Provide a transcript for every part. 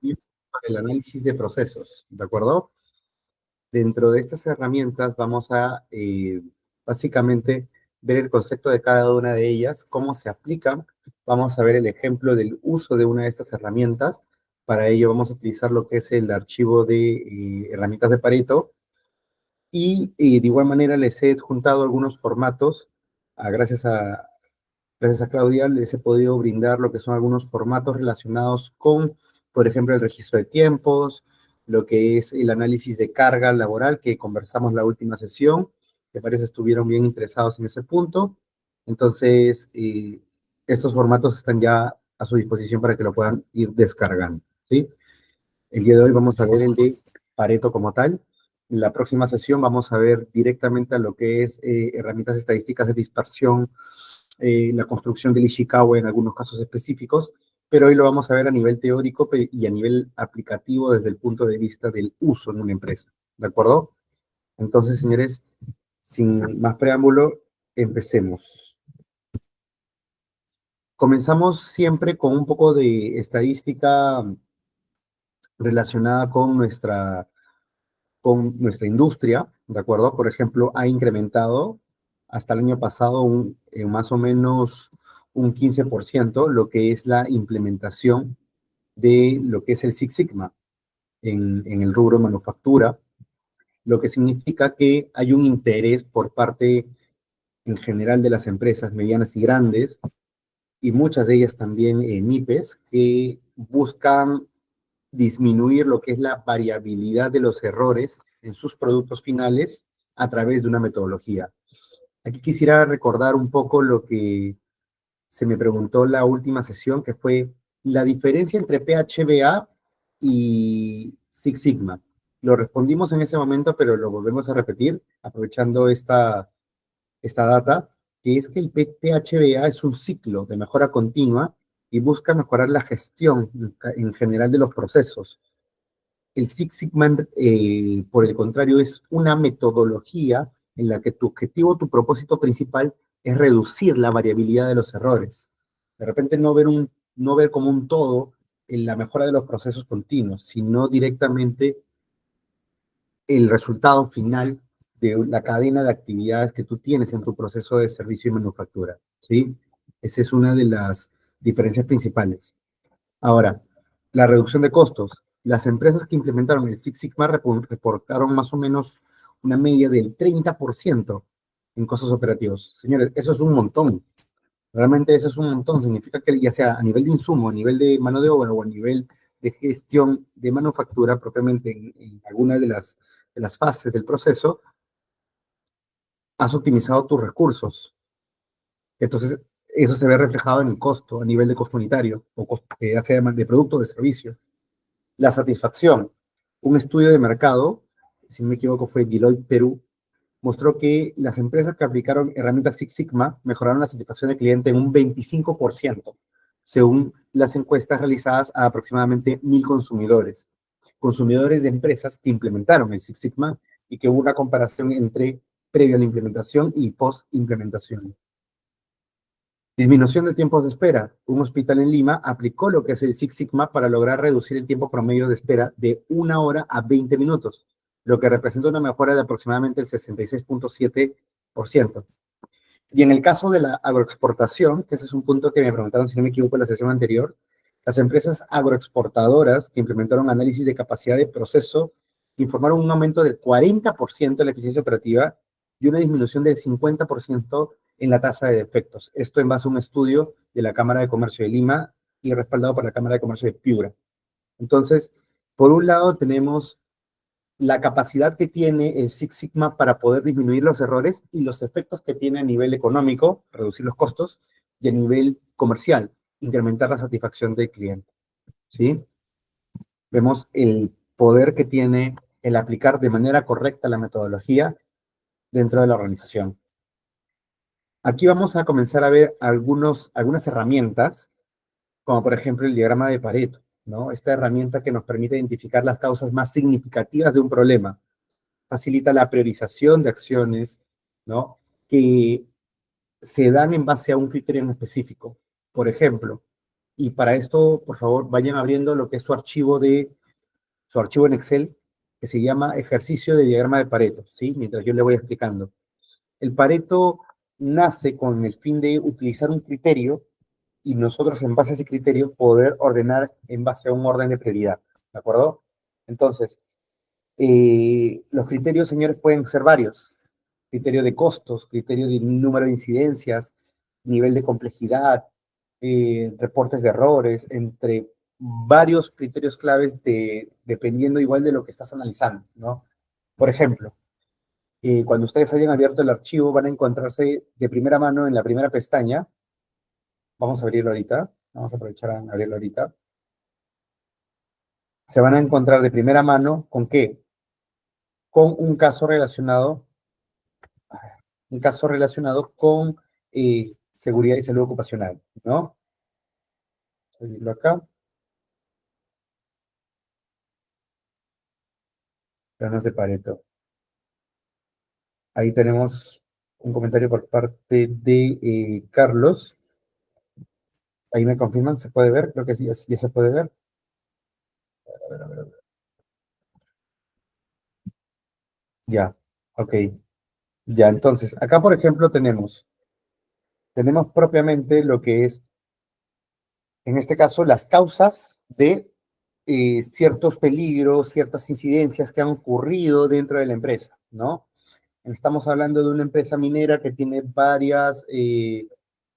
el análisis de procesos, ¿de acuerdo? Dentro de estas herramientas vamos a básicamente ver el concepto de cada una de ellas, cómo se aplican. Vamos a ver el ejemplo del uso de una de estas herramientas. Para ello vamos a utilizar lo que es el archivo de herramientas de Pareto. Y de igual manera les he juntado algunos formatos. Gracias a Claudia les he podido brindar lo que son algunos formatos relacionados con, por ejemplo, el registro de tiempos, lo que es el análisis de carga laboral que conversamos la última sesión, que varios estuvieron bien interesados en ese punto. Entonces, estos formatos están ya a su disposición para que lo puedan ir descargando, ¿sí? El día de hoy vamos a ver el de Pareto como tal. En la próxima sesión vamos a ver directamente a lo que es herramientas estadísticas de dispersión, la construcción del Ishikawa en algunos casos específicos, pero hoy lo vamos a ver a nivel teórico y a nivel aplicativo desde el punto de vista del uso en una empresa, ¿de acuerdo? Entonces, señores, sin más preámbulo, empecemos. Comenzamos siempre con un poco de estadística relacionada con nuestra industria, ¿de acuerdo? Por ejemplo, ha incrementado hasta el año pasado más o menos un 15% lo que es la implementación de lo que es el Six Sigma en el rubro manufactura, lo que significa que hay un interés por parte en general de las empresas medianas y grandes, y muchas de ellas también MIPES, que buscan disminuir lo que es la variabilidad de los errores en sus productos finales a través de una metodología. Aquí quisiera recordar un poco lo que se me preguntó la última sesión, que fue la diferencia entre PHBA y Six Sigma. Lo respondimos en ese momento, pero lo volvemos a repetir, aprovechando esta data, que es que el PHBA es un ciclo de mejora continua y busca mejorar la gestión en general de los procesos. El Six Sigma, por el contrario, es una metodología en la que tu objetivo, tu propósito principal es reducir la variabilidad de los errores. De repente no ver como un todo en la mejora de los procesos continuos, sino directamente el resultado final de la cadena de actividades que tú tienes en tu proceso de servicio y manufactura, ¿sí? Esa es una de las diferencias principales. Ahora, la reducción de costos. Las empresas que implementaron el Six Sigma reportaron más o menos una media del 30% en costos operativos. Señores, eso es un montón. Realmente eso es un montón. Significa que ya sea a nivel de insumo, a nivel de mano de obra o a nivel de gestión de manufactura propiamente en alguna de las fases del proceso, has optimizado tus recursos. Entonces, eso se ve reflejado en el costo, a nivel de costo unitario, o costo, ya sea de producto o de servicio. La satisfacción. Un estudio de mercado, si no me equivoco fue Deloitte Perú, mostró que las empresas que aplicaron herramientas Six Sigma mejoraron la satisfacción del cliente en un 25%, según las encuestas realizadas a aproximadamente 1,000 consumidores. Consumidores de empresas que implementaron el Six Sigma y que hubo una comparación entre previo a la implementación y post implementación. Disminución de tiempos de espera. Un hospital en Lima aplicó lo que es el Six Sigma para lograr reducir el tiempo promedio de espera de 1 hora a 20 minutos, lo que representa una mejora de aproximadamente el 66.7%. Y en el caso de la agroexportación, que ese es un punto que me preguntaron, si no me equivoco, en la sesión anterior, las empresas agroexportadoras que implementaron análisis de capacidad de proceso informaron un aumento del 40% en la eficiencia operativa y una disminución del 50% en la tasa de defectos. Esto en base a un estudio de la Cámara de Comercio de Lima y respaldado por la Cámara de Comercio de Piura. Entonces, por un lado tenemos la capacidad que tiene el Six Sigma para poder disminuir los errores y los efectos que tiene a nivel económico, reducir los costos, y a nivel comercial, incrementar la satisfacción del cliente, ¿sí? Vemos el poder que tiene el aplicar de manera correcta la metodología dentro de la organización. Aquí vamos a comenzar a ver algunas herramientas, como por ejemplo el diagrama de Pareto, ¿no? Esta herramienta que nos permite identificar las causas más significativas de un problema, facilita la priorización de acciones, ¿no? Que se dan en base a un criterio en específico. Por ejemplo, Y para esto, por favor, vayan abriendo lo que es su archivo en Excel, que se llama ejercicio de diagrama de Pareto, ¿sí? Mientras yo le voy explicando. El Pareto nace con el fin de utilizar un criterio y nosotros en base a ese criterio poder ordenar en base a un orden de prioridad, ¿de acuerdo? Entonces, los criterios, señores, pueden ser varios. Criterio de costos, criterio de número de incidencias, nivel de complejidad, reportes de errores, entre varios criterios claves dependiendo igual de lo que estás analizando, ¿no? Por ejemplo, cuando ustedes hayan abierto el archivo van a encontrarse de primera mano en la primera pestaña. Vamos a abrirlo ahorita. Vamos a aprovechar a abrirlo ahorita. Se van a encontrar de primera mano con qué? Con un caso relacionado con seguridad y salud ocupacional, ¿no? Vamos a abrirlo acá. Planos de Pareto. Ahí tenemos un comentario por parte de Carlos. Ahí me confirman, ¿se puede ver? Creo que sí, ya se puede ver. A ver, a ver, a ver. Ya, ok. Ya, entonces, acá por ejemplo tenemos propiamente lo que es, en este caso, las causas de ciertos peligros, ciertas incidencias que han ocurrido dentro de la empresa, ¿no? Estamos hablando de una empresa minera que tiene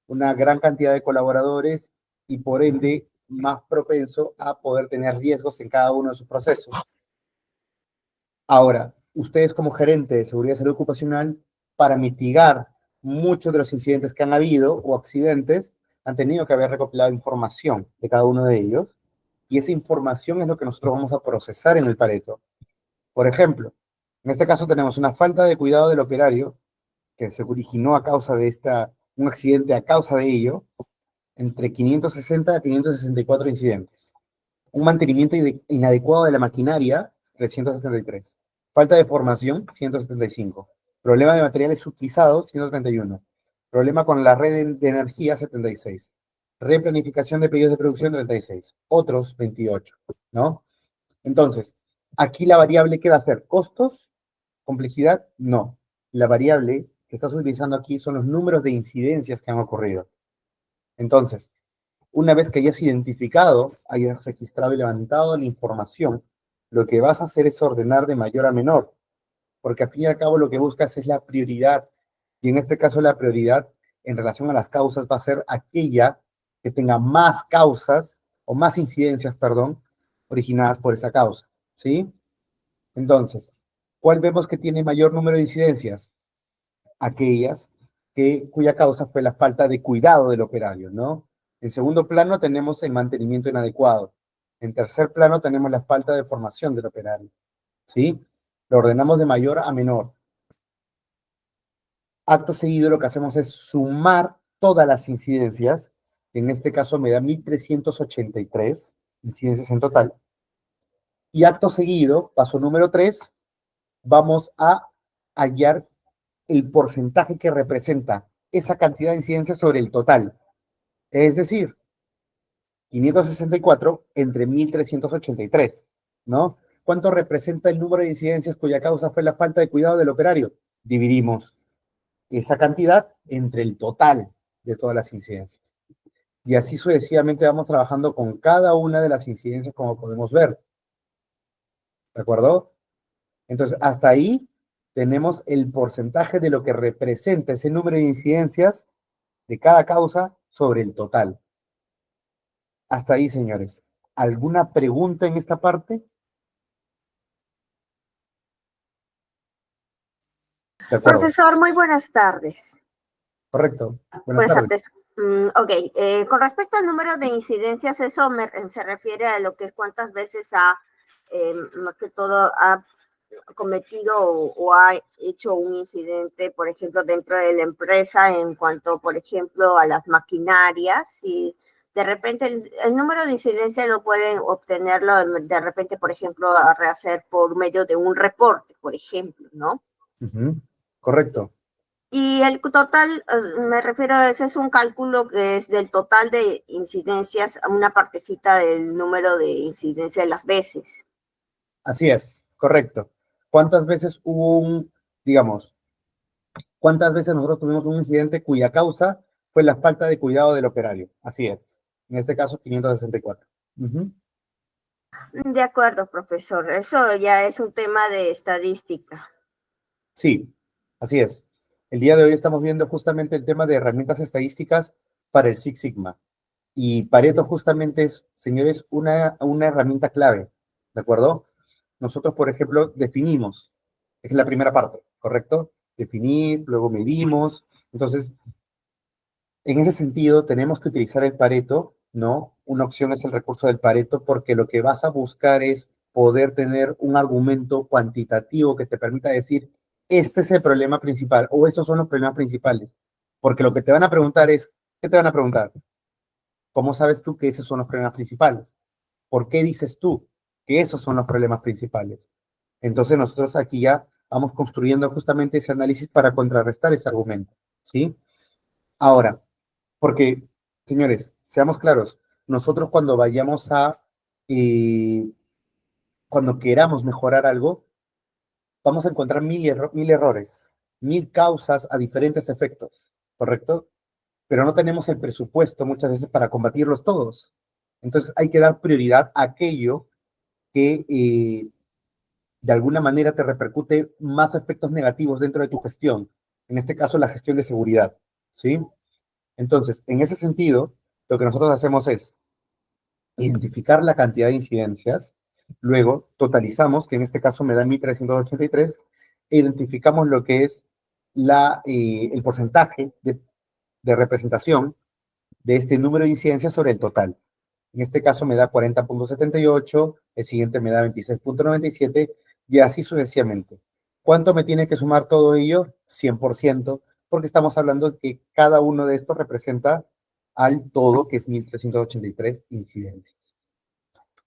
una gran cantidad de colaboradores y por ende más propenso a poder tener riesgos en cada uno de sus procesos. Ahora, ustedes como gerente de seguridad y salud ocupacional, para mitigar muchos de los incidentes que han habido o accidentes, han tenido que haber recopilado información de cada uno de ellos y esa información es lo que nosotros vamos a procesar en el Pareto. Por ejemplo, en este caso tenemos una falta de cuidado del operario que se originó a causa de un accidente a causa de ello, entre 560 a 564 incidentes. Un mantenimiento inadecuado de la maquinaria, 373. Falta de formación, 175. Problema de materiales utilizados, 131. Problema con la red de energía, 76. Replanificación de pedidos de producción, 36. Otros, 28. ¿No? Entonces, aquí la variable que va a ser costos, complejidad, no. La variable que estás utilizando aquí son los números de incidencias que han ocurrido. Entonces, una vez que hayas identificado, hayas registrado y levantado la información, lo que vas a hacer es ordenar de mayor a menor, porque al fin y al cabo lo que buscas es la prioridad, y en este caso la prioridad en relación a las causas va a ser aquella que tenga más causas, o más incidencias, perdón, originadas por esa causa, ¿sí? Entonces, ¿cuál vemos que tiene mayor número de incidencias? Aquellas cuya causa fue la falta de cuidado del operario, ¿no? En segundo plano tenemos el mantenimiento inadecuado. En tercer plano tenemos la falta de formación del operario, ¿sí? Lo ordenamos de mayor a menor. Acto seguido lo que hacemos es sumar todas las incidencias, que en este caso me da 1383 incidencias en total. Y acto seguido, paso número 3, vamos a hallar el porcentaje que representa esa cantidad de incidencias sobre el total. Es decir, 564 entre 1383, ¿no? ¿Cuánto representa el número de incidencias cuya causa fue la falta de cuidado del operario? Dividimos esa cantidad entre el total de todas las incidencias. Y así sucesivamente vamos trabajando con cada una de las incidencias como podemos ver. ¿De acuerdo? Entonces, hasta ahí tenemos el porcentaje de lo que representa ese número de incidencias de cada causa sobre el total. Hasta ahí, señores. ¿Alguna pregunta en esta parte? De acuerdo. Profesor, muy buenas tardes. Correcto. Buenas Buenas tardes. tardes. Ok, con respecto al número de incidencias, eso se refiere a lo que es cuántas veces más que todo, ha cometido o ha hecho un incidente, por ejemplo, dentro de la empresa en cuanto, por ejemplo, a las maquinarias. Y de repente el número de incidencias no pueden obtenerlo de repente, por ejemplo, a rehacer por medio de un reporte, por ejemplo, ¿no? Correcto. Y el total, me refiero a ese es un cálculo que es del total de incidencias a una partecita del número de incidencia de las veces. Así es, correcto. ¿Cuántas veces hubo digamos, cuántas veces nosotros tuvimos un incidente cuya causa fue la falta de cuidado del operario? Así es. En este caso, 564. Ujú. De acuerdo, profesor. Eso ya es un tema de estadística. Sí, así es. El día de hoy estamos viendo justamente el tema de herramientas estadísticas para el Six Sigma. Y Pareto justamente es, señores, una herramienta clave, ¿de acuerdo? Nosotros, por ejemplo, definimos, es la primera parte, ¿correcto? Definir, luego medimos. Entonces, en ese sentido, tenemos que utilizar el Pareto, ¿no? Una opción es el recurso del Pareto porque lo que vas a buscar es poder tener un argumento cuantitativo que te permita decir, este es el problema principal o estos son los problemas principales. Porque lo que te van a preguntar es, ¿qué te van a preguntar? ¿Cómo sabes tú que esos son los problemas principales? ¿Por qué dices tú que esos son los problemas principales? Entonces nosotros aquí ya vamos construyendo justamente ese análisis para contrarrestar ese argumento, ¿sí? Ahora, porque, señores, seamos claros, nosotros cuando vayamos eh, cuando queramos mejorar algo, vamos a encontrar mil errores, mil causas a diferentes efectos, ¿correcto? Pero no tenemos el presupuesto muchas veces para combatirlos todos. Entonces hay que dar prioridad a aquello que de alguna manera te repercute más efectos negativos dentro de tu gestión. En este caso, la gestión de seguridad, ¿sí? Entonces, en ese sentido, lo que nosotros hacemos es identificar la cantidad de incidencias, luego totalizamos, que en este caso me da 1.383, e identificamos lo que es el porcentaje de representación de este número de incidencias sobre el total. En este caso me da 40.78, el siguiente me da 26.97 y así sucesivamente. ¿Cuánto me tiene que sumar todo ello? 100%, porque estamos hablando de que cada uno de estos representa al todo, que es 1.383 incidencias.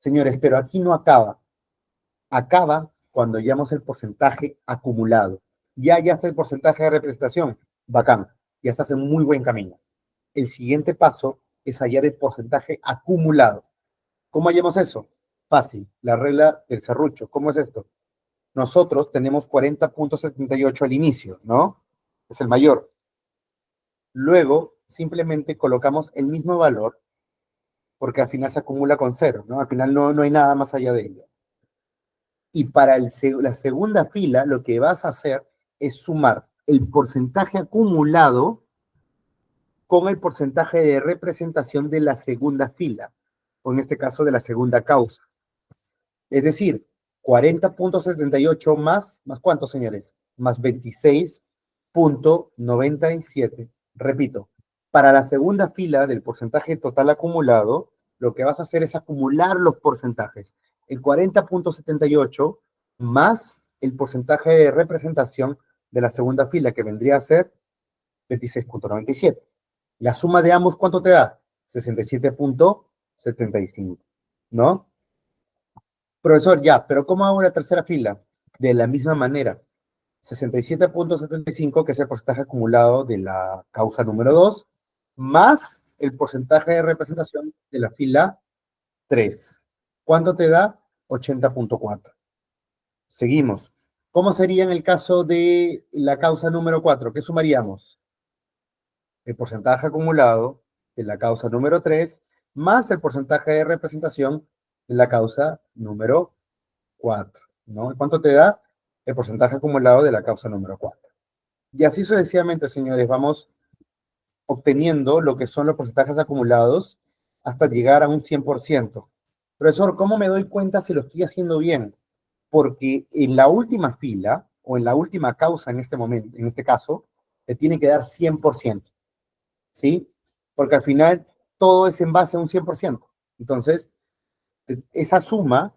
Señores, pero aquí no acaba. Acaba cuando hallamos el porcentaje acumulado. Ya está el porcentaje de representación. Bacán. Ya estás en muy buen camino. El siguiente paso es hallar el porcentaje acumulado. ¿Cómo hallamos eso? Fácil, la regla del serrucho. ¿Cómo es esto? Nosotros tenemos 40.78 al inicio, ¿no? Es el mayor. Luego, simplemente colocamos el mismo valor porque al final se acumula con cero, ¿no? Al final no hay nada más allá de ello. Y para la segunda fila, lo que vas a hacer es sumar el porcentaje acumulado con el porcentaje de representación de la segunda fila, o en este caso de la segunda causa. Es decir, 40.78 ¿más cuántos, señores? Más 26.97. Repito, para la segunda fila del porcentaje total acumulado, lo que vas a hacer es acumular los porcentajes. El 40.78 más el porcentaje de representación de la segunda fila, que vendría a ser 26.97. La suma de ambos, ¿cuánto te da? 67.75, ¿no? Profesor, ya, pero ¿cómo hago la tercera fila? De la misma manera, 67.75, que es el porcentaje acumulado de la causa número 2, más el porcentaje de representación de la fila 3. ¿Cuánto te da? 80.4. Seguimos. ¿Cómo sería en el caso de la causa número 4? ¿Qué sumaríamos? El porcentaje acumulado de la causa número 3 más el porcentaje de representación de la causa número 4, ¿no? ¿Cuánto te da? El porcentaje acumulado de la causa número 4. Y así sucesivamente, señores, vamos obteniendo lo que son los porcentajes acumulados hasta llegar a un 100%. Profesor, ¿cómo me doy cuenta si lo estoy haciendo bien? Porque en la última fila o en la última causa en este momento, en este caso, te tiene que dar 100%, ¿sí? Porque al final todo es en base a un 100%. Entonces, esa suma,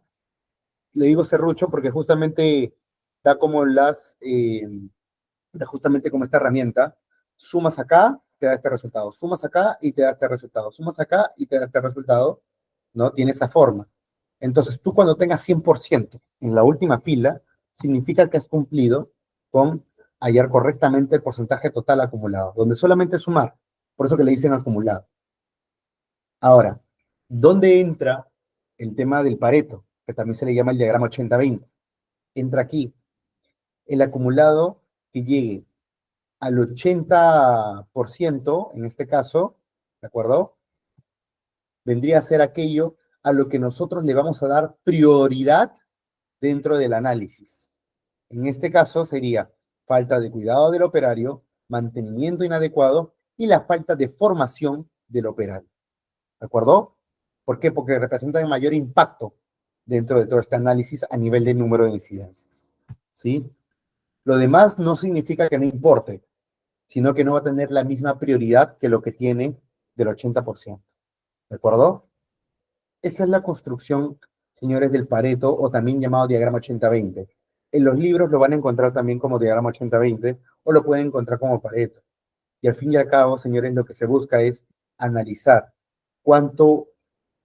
le digo serrucho porque justamente da como da justamente como esta herramienta, sumas acá, te da este resultado, sumas acá y te da este resultado, sumas acá y te da este resultado, ¿no? Tiene esa forma. Entonces, tú cuando tengas 100% en la última fila, significa que has cumplido con hallar correctamente el porcentaje total acumulado, donde solamente es sumar. Por eso que le dicen acumulado. Ahora, ¿dónde entra el tema del Pareto? Que también se le llama el diagrama 80-20. Entra aquí. El acumulado que llegue al 80%, en este caso, ¿de acuerdo? Vendría a ser aquello a lo que nosotros le vamos a dar prioridad dentro del análisis. En este caso sería falta de cuidado del operario, mantenimiento inadecuado y la falta de formación del operario. ¿De acuerdo? ¿Por qué? Porque representan mayor impacto dentro de todo este análisis a nivel de número de incidencias. ¿Sí? Lo demás no significa que no importe, sino que no va a tener la misma prioridad que lo que tiene del 80%. ¿De acuerdo? Esa es la construcción, señores, del Pareto, o también llamado diagrama 80-20. En los libros lo van a encontrar también como diagrama 80-20 o lo pueden encontrar como Pareto. Y al fin y al cabo, señores, lo que se busca es analizar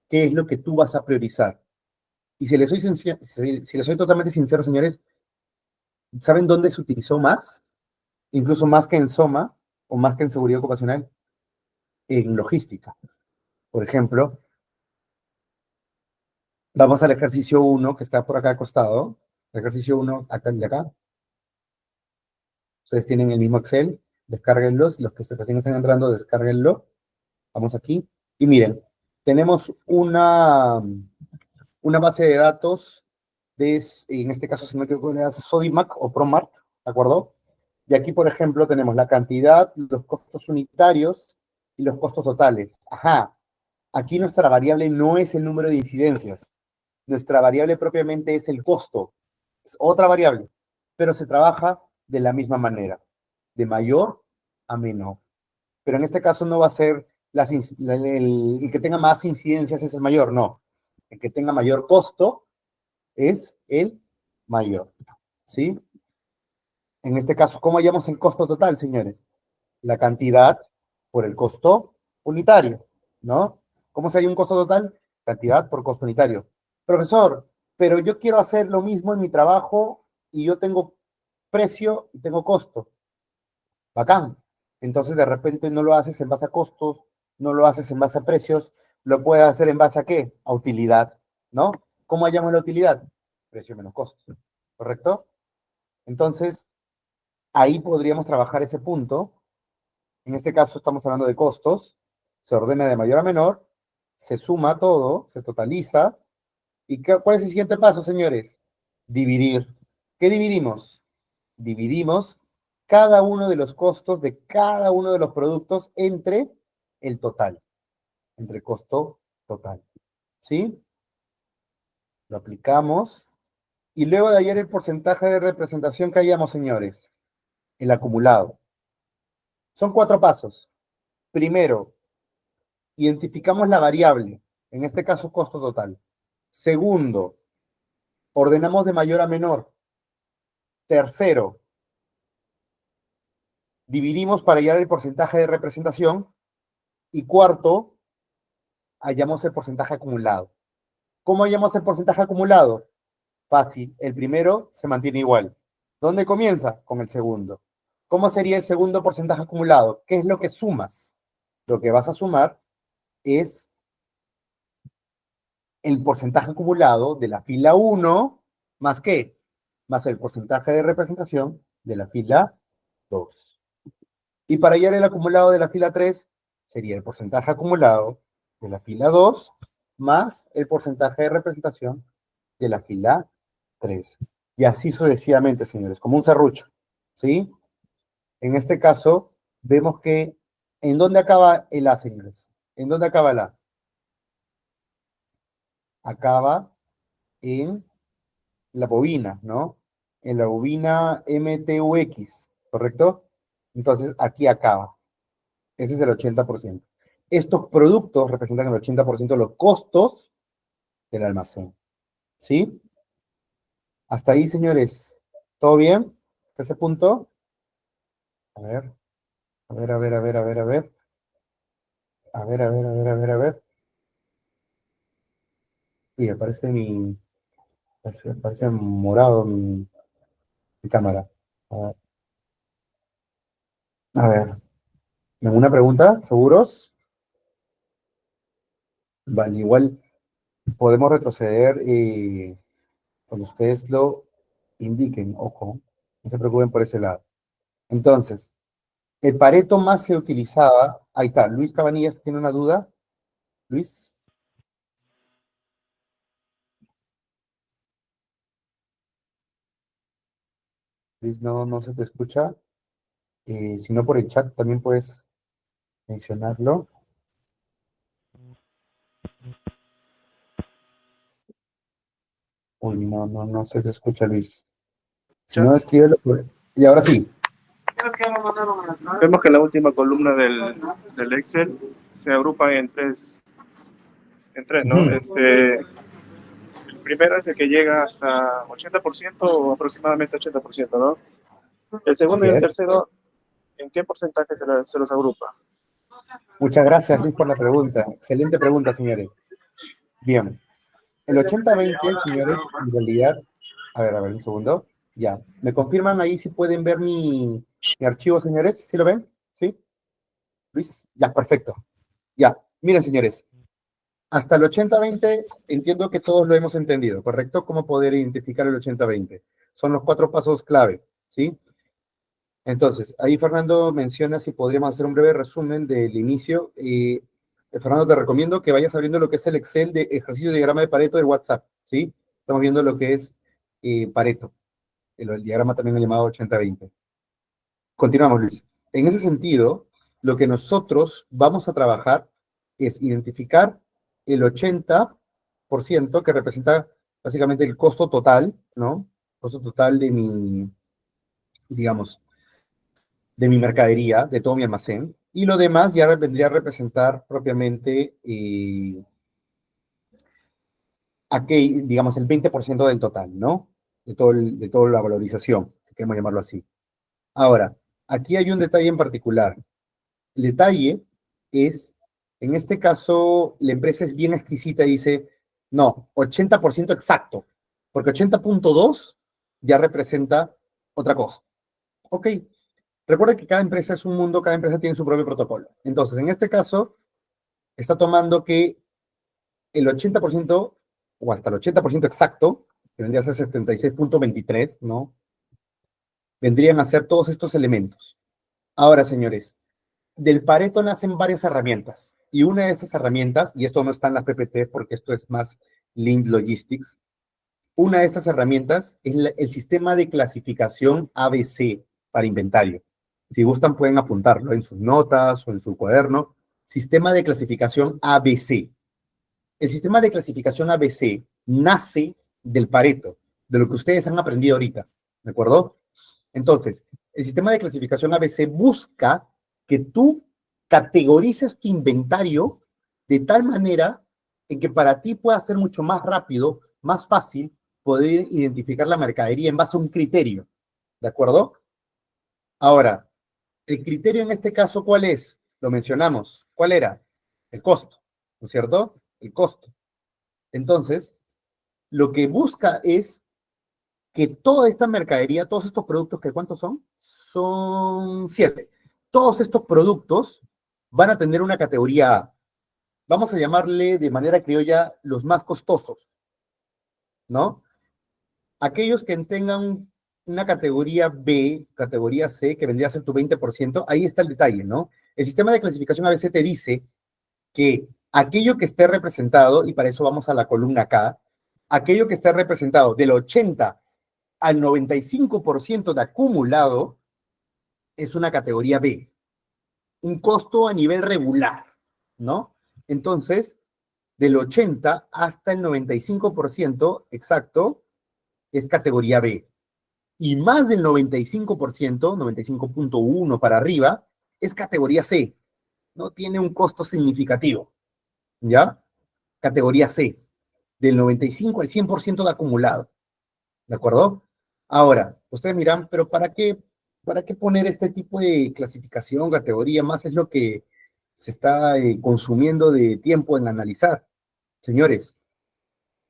qué es lo que tú vas a priorizar. Y si les soy totalmente sincero, señores, ¿saben dónde se utilizó más? Incluso más que en SOMA o más que en seguridad ocupacional, en logística. Por ejemplo, vamos al ejercicio 1 que está por acá acostado. El ejercicio 1, acá y acá. Ustedes tienen el mismo Excel, descárguenlos. Los que recién están entrando, descárguenlo. Vamos aquí. Y miren, tenemos una base de datos en este caso, si no me equivoco, era Sodimac o Promart, ¿de acuerdo? Y aquí, por ejemplo, tenemos la cantidad, los costos unitarios y los costos totales. Ajá, aquí nuestra variable no es el número de incidencias. Nuestra variable propiamente es el costo. Es otra variable, pero se trabaja de la misma manera, de mayor a menor. Pero en este caso no va a ser el que tenga más incidencias es el mayor, no. El que tenga mayor costo es el mayor, ¿sí? En este caso, ¿cómo hallamos el costo total, señores? La cantidad por el costo unitario, ¿no? ¿Cómo se halla un costo total? Cantidad por costo unitario. Profesor, pero yo quiero hacer lo mismo en mi trabajo y yo tengo precio y tengo costo. Bacán. Entonces, de repente no lo haces en base a costos, no lo haces en base a precios, lo puedes hacer en base a qué? A utilidad, ¿no? ¿Cómo hallamos la utilidad? Precio menos costo, ¿correcto? Entonces, ahí podríamos trabajar ese punto. En este caso estamos hablando de costos. Se ordena de mayor a menor, se suma todo, se totaliza. ¿Y cuál es el siguiente paso, señores? Dividir. ¿Qué dividimos? Dividimos cada uno de los costos de cada uno de los productos entre el total, entre costo total. ¿Sí? Lo aplicamos. Y luego de hallar el porcentaje de representación que hayamos, señores, el acumulado. Son 4 pasos. Primero, identificamos la variable, en este caso costo total. Segundo, ordenamos de mayor a menor. Tercero, dividimos para hallar el porcentaje de representación. Y cuarto, hallamos el porcentaje acumulado. ¿Cómo hallamos el porcentaje acumulado? Fácil, el primero se mantiene igual. ¿Dónde comienza? Con el segundo. ¿Cómo sería el segundo porcentaje acumulado? ¿Qué es lo que sumas? Lo que vas a sumar es el porcentaje acumulado de la fila 1 más qué? Más el porcentaje de representación de la fila 2. Y para hallar el acumulado de la fila 3 sería el porcentaje acumulado de la fila 2 más el porcentaje de representación de la fila 3. Y así sucesivamente, señores, como un serrucho. ¿Sí? En este caso, vemos que ¿en dónde acaba el A, señores? ¿En dónde acaba el A? Acaba en la bobina, ¿no? En la bobina MTUX, ¿correcto? Entonces, aquí acaba. Ese es el 80%. Estos productos representan el 80% de los costos del almacén. ¿Sí? Hasta ahí, señores. ¿Todo bien? ¿Hasta ese punto? A ver, a ver, a ver, a ver, a ver, a ver. A ver, a ver, a ver, a ver, a ver. Sí, parece morado mi cámara. A ver. A ver, ¿alguna pregunta? ¿Seguros? Vale, igual podemos retroceder cuando ustedes lo indiquen, ojo, no se preocupen por ese lado. Entonces, el Pareto más se utilizaba, ahí está, Luis Cabanillas tiene una duda. Luis, Luis, no se te escucha. Si no por el chat también puedes mencionarlo. Uy, no se te escucha, Luis. Si no, escríbelo. Y ahora sí. Vemos que la última columna del Excel se agrupa en tres, ¿no? Ujú. El primero es el que llega hasta 80% o aproximadamente 80%, ¿no? El segundo Así y el es. tercero, ¿en qué porcentaje se los agrupa? Muchas gracias, Luis, por la pregunta. Excelente pregunta, señores. Bien. El 80-20, señores, en realidad, a ver, un segundo. Ya. ¿Me confirman ahí si pueden ver mi archivo, señores? ¿Sí lo ven? ¿Sí? Luis, ya, perfecto. Ya. Miren, señores, hasta el 80-20 entiendo que todos lo hemos entendido, ¿correcto? ¿Cómo poder identificar el 80-20? Son los 4 pasos clave, ¿sí? Entonces, ahí Fernando menciona si podríamos hacer un breve resumen del inicio. Fernando, te recomiendo que vayas abriendo lo que es el Excel de ejercicio de diagrama de Pareto del WhatsApp, ¿sí? Estamos viendo lo que es Pareto, el diagrama también llamado 80-20. Continuamos, Luis. En ese sentido, lo que nosotros vamos a trabajar es identificar el 80% que representa básicamente el costo total, ¿no? Costo total de digamos, de mi mercadería, de todo mi almacén, y lo demás ya vendría a representar propiamente digamos, el 20% del total, ¿no? De toda la valorización, si queremos llamarlo así. Ahora, aquí hay un detalle en particular. El detalle es, en este caso, la empresa es bien exquisita y dice, no, 80% exacto, porque 80.2 ya representa otra cosa. Ok, recuerda que cada empresa es un mundo, cada empresa tiene su propio protocolo. Entonces, en este caso, está tomando que el 80% o hasta el 80% exacto, que vendría a ser 76.23, ¿no? Vendrían a ser todos estos elementos. Ahora, señores, del Pareto nacen varias herramientas. Y una de esas herramientas, y esto no está en la PPT porque esto es más Lean Logistics, una de esas herramientas es el sistema de clasificación ABC para inventario. Si gustan, pueden apuntarlo en sus notas o en su cuaderno. Sistema de clasificación ABC. El sistema de clasificación ABC nace del Pareto, de lo que ustedes han aprendido ahorita. ¿De acuerdo? Entonces, el sistema de clasificación ABC busca que tú categorices tu inventario de tal manera en que para ti pueda ser mucho más rápido, más fácil poder identificar la mercadería en base a un criterio. ¿De acuerdo? Ahora, el criterio en este caso, ¿cuál es? Lo mencionamos. ¿Cuál era? El costo, ¿no es cierto? El costo. Entonces, lo que busca es que toda esta mercadería, todos estos productos, que ¿cuántos son? Son 7. Todos estos productos van a tener una categoría A. Vamos a llamarle de manera criolla los más costosos, ¿no? Aquellos que tengan una categoría B, categoría C, que vendría a ser tu 20%, ahí está el detalle, ¿no? El sistema de clasificación ABC te dice que aquello que esté representado, y para eso vamos a la columna acá, aquello que esté representado del 80 al 95% de acumulado es una categoría B, un costo a nivel regular, ¿no? Entonces, del 80 hasta el 95% exacto es categoría B. Y más del 95%, 95.1 para arriba, es categoría C. No tiene un costo significativo, ¿ya? Categoría C, del 95 al 100% de acumulado. ¿De acuerdo? Ahora, ustedes miran, pero para qué poner este tipo de clasificación, categoría? Más es lo que se está consumiendo de tiempo en analizar. Señores,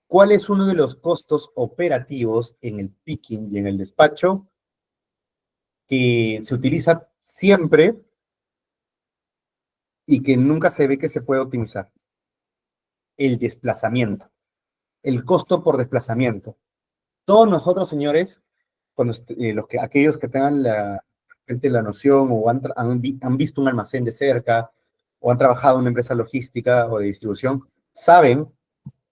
¿cuál es uno de los costos operativos en el picking y en el despacho? que se utiliza siempre y que nunca se ve que se puede optimizar. El desplazamiento, el costo por desplazamiento. Todos nosotros, señores, cuando, aquellos que tengan la noción o han visto un almacén de cerca o han trabajado en una empresa logística o de distribución, saben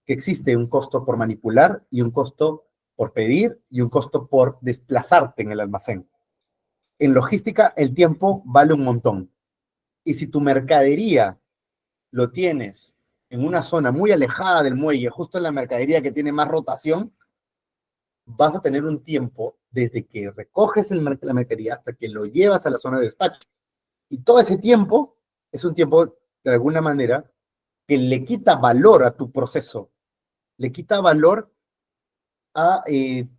que existe un costo por manipular y un costo por pedir y un costo por desplazarte en el almacén. En logística, el tiempo vale un montón. Y si tu mercadería lo tienes en una zona muy alejada del muelle, justo en la mercadería que tiene más rotación, vas a tener un tiempo desde que recoges la mercadería hasta que lo llevas a la zona de despacho. Y todo ese tiempo es un tiempo, de alguna manera, que le quita valor a tu proceso, le quita valor a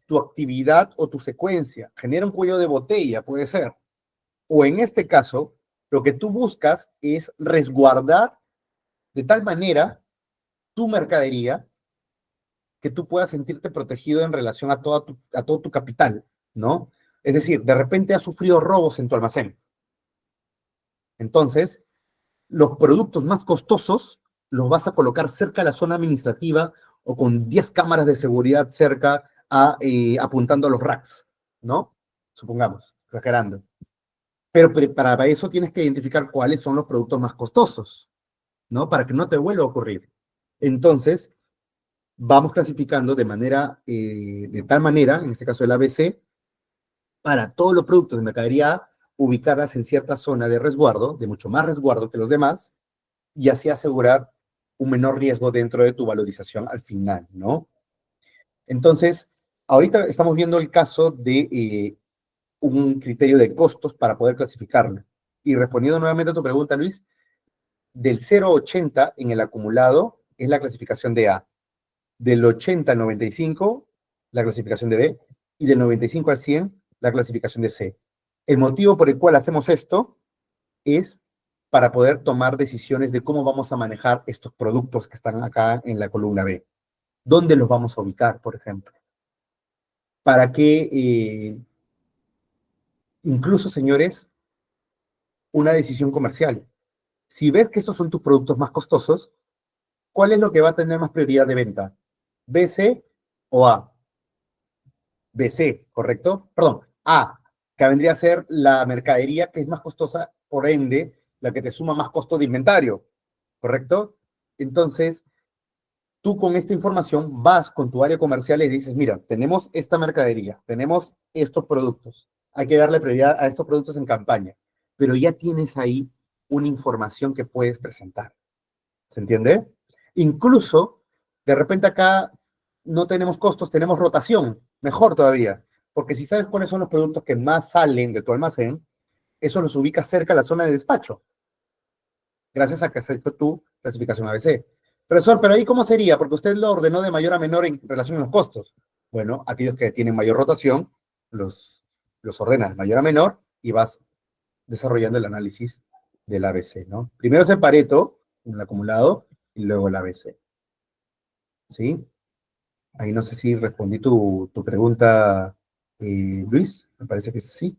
tu actividad o tu secuencia. Genera un cuello de botella, puede ser. O en este caso, lo que tú buscas es resguardar de tal manera tu mercadería que tú puedas sentirte protegido en relación a todo tu capital, ¿no? Es decir, de repente has sufrido robos en tu almacén. Entonces, los productos más costosos los vas a colocar cerca de la zona administrativa o con 10 cámaras de seguridad cerca apuntando a los racks, ¿no? Supongamos, exagerando. Pero para eso tienes que identificar cuáles son los productos más costosos, ¿no? Para que no te vuelva a ocurrir. Entonces, vamos clasificando de tal manera, en este caso el ABC, para todos los productos de mercadería A, ubicadas en cierta zona de resguardo, de mucho más resguardo que los demás, y así asegurar un menor riesgo dentro de tu valorización al final, ¿no? Entonces, ahorita estamos viendo el caso de un criterio de costos para poder clasificarlo. Y respondiendo nuevamente a tu pregunta, Luis, del 0 a 80 en el acumulado es la clasificación de A. Del 80 al 95, la clasificación de B. Y del 95 al 100, la clasificación de C. El motivo por el cual hacemos esto es para poder tomar decisiones de cómo vamos a manejar estos productos que están acá en la columna B. ¿Dónde los vamos a ubicar, por ejemplo? Para que, incluso, señores, una decisión comercial. Si ves que estos son tus productos más costosos, ¿cuál es lo que va a tener más prioridad de venta? ¿BC o A? BC, ¿correcto? Perdón, A, que vendría a ser la mercadería que es más costosa, por ende, la que te suma más costo de inventario, ¿correcto? Entonces, tú con esta información vas con tu área comercial y dices, mira, tenemos esta mercadería, tenemos estos productos, hay que darle prioridad a estos productos en campaña, pero ya tienes ahí una información que puedes presentar. ¿Se entiende? Incluso, de repente acá no tenemos costos, tenemos rotación, mejor todavía, porque si sabes cuáles son los productos que más salen de tu almacén, eso los ubicas cerca de la zona de despacho, gracias a que has hecho tu clasificación ABC. Profesor, pero ahí ¿cómo sería? Porque usted lo ordenó de mayor a menor en relación a los costos. Bueno, aquellos que tienen mayor rotación, los ordenas de mayor a menor y vas desarrollando el análisis del ABC, ¿no? Primero es el Pareto, en el acumulado, y luego el ABC. ¿Sí? Ahí no sé si respondí tu pregunta, Luis. Me parece que sí.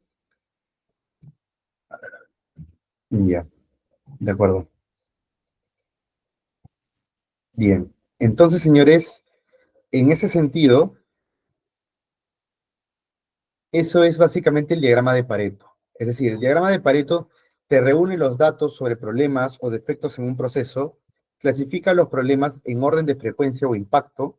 Ya, de acuerdo. Bien. Entonces, señores, en ese sentido, eso es básicamente el diagrama de Pareto. Es decir, el diagrama de Pareto te reúne los datos sobre problemas o defectos en un proceso, clasifica los problemas en orden de frecuencia o impacto,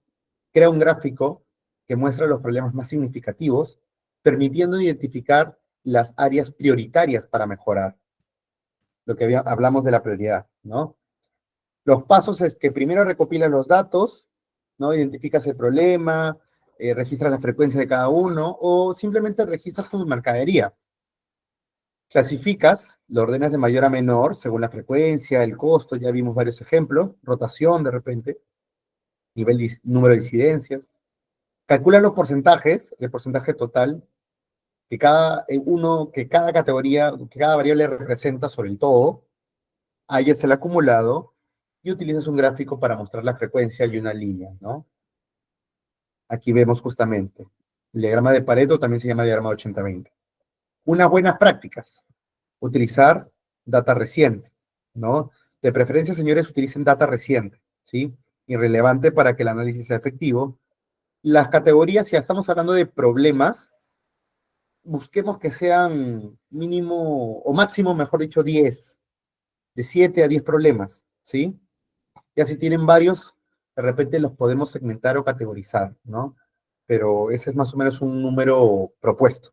crea un gráfico que muestra los problemas más significativos, permitiendo identificar las áreas prioritarias para mejorar. Lo que hablamos de la prioridad, ¿no? Los pasos es que primero recopilas los datos, ¿no? Identificas el problema, registras la frecuencia de cada uno, o simplemente registras tu mercadería. Clasificas, lo ordenas de mayor a menor, según la frecuencia, el costo, ya vimos varios ejemplos, rotación de repente, número de incidencias. Calculas los porcentajes, el porcentaje total, que cada categoría, que cada variable representa sobre el todo, ahí es el acumulado, y utilizas un gráfico para mostrar la frecuencia y una línea, ¿no? Aquí vemos justamente. El diagrama de Pareto también se llama diagrama de 80-20. Unas buenas prácticas, utilizar data reciente, ¿no? De preferencia, señores, utilicen data reciente, ¿sí? Irrelevante para que el análisis sea efectivo. Las categorías, si ya estamos hablando de problemas, busquemos que sean mínimo o máximo, mejor dicho, 10, de 7 a 10 problemas, ¿sí? Ya si tienen varios, de repente los podemos segmentar o categorizar, ¿no? Pero ese es más o menos un número propuesto.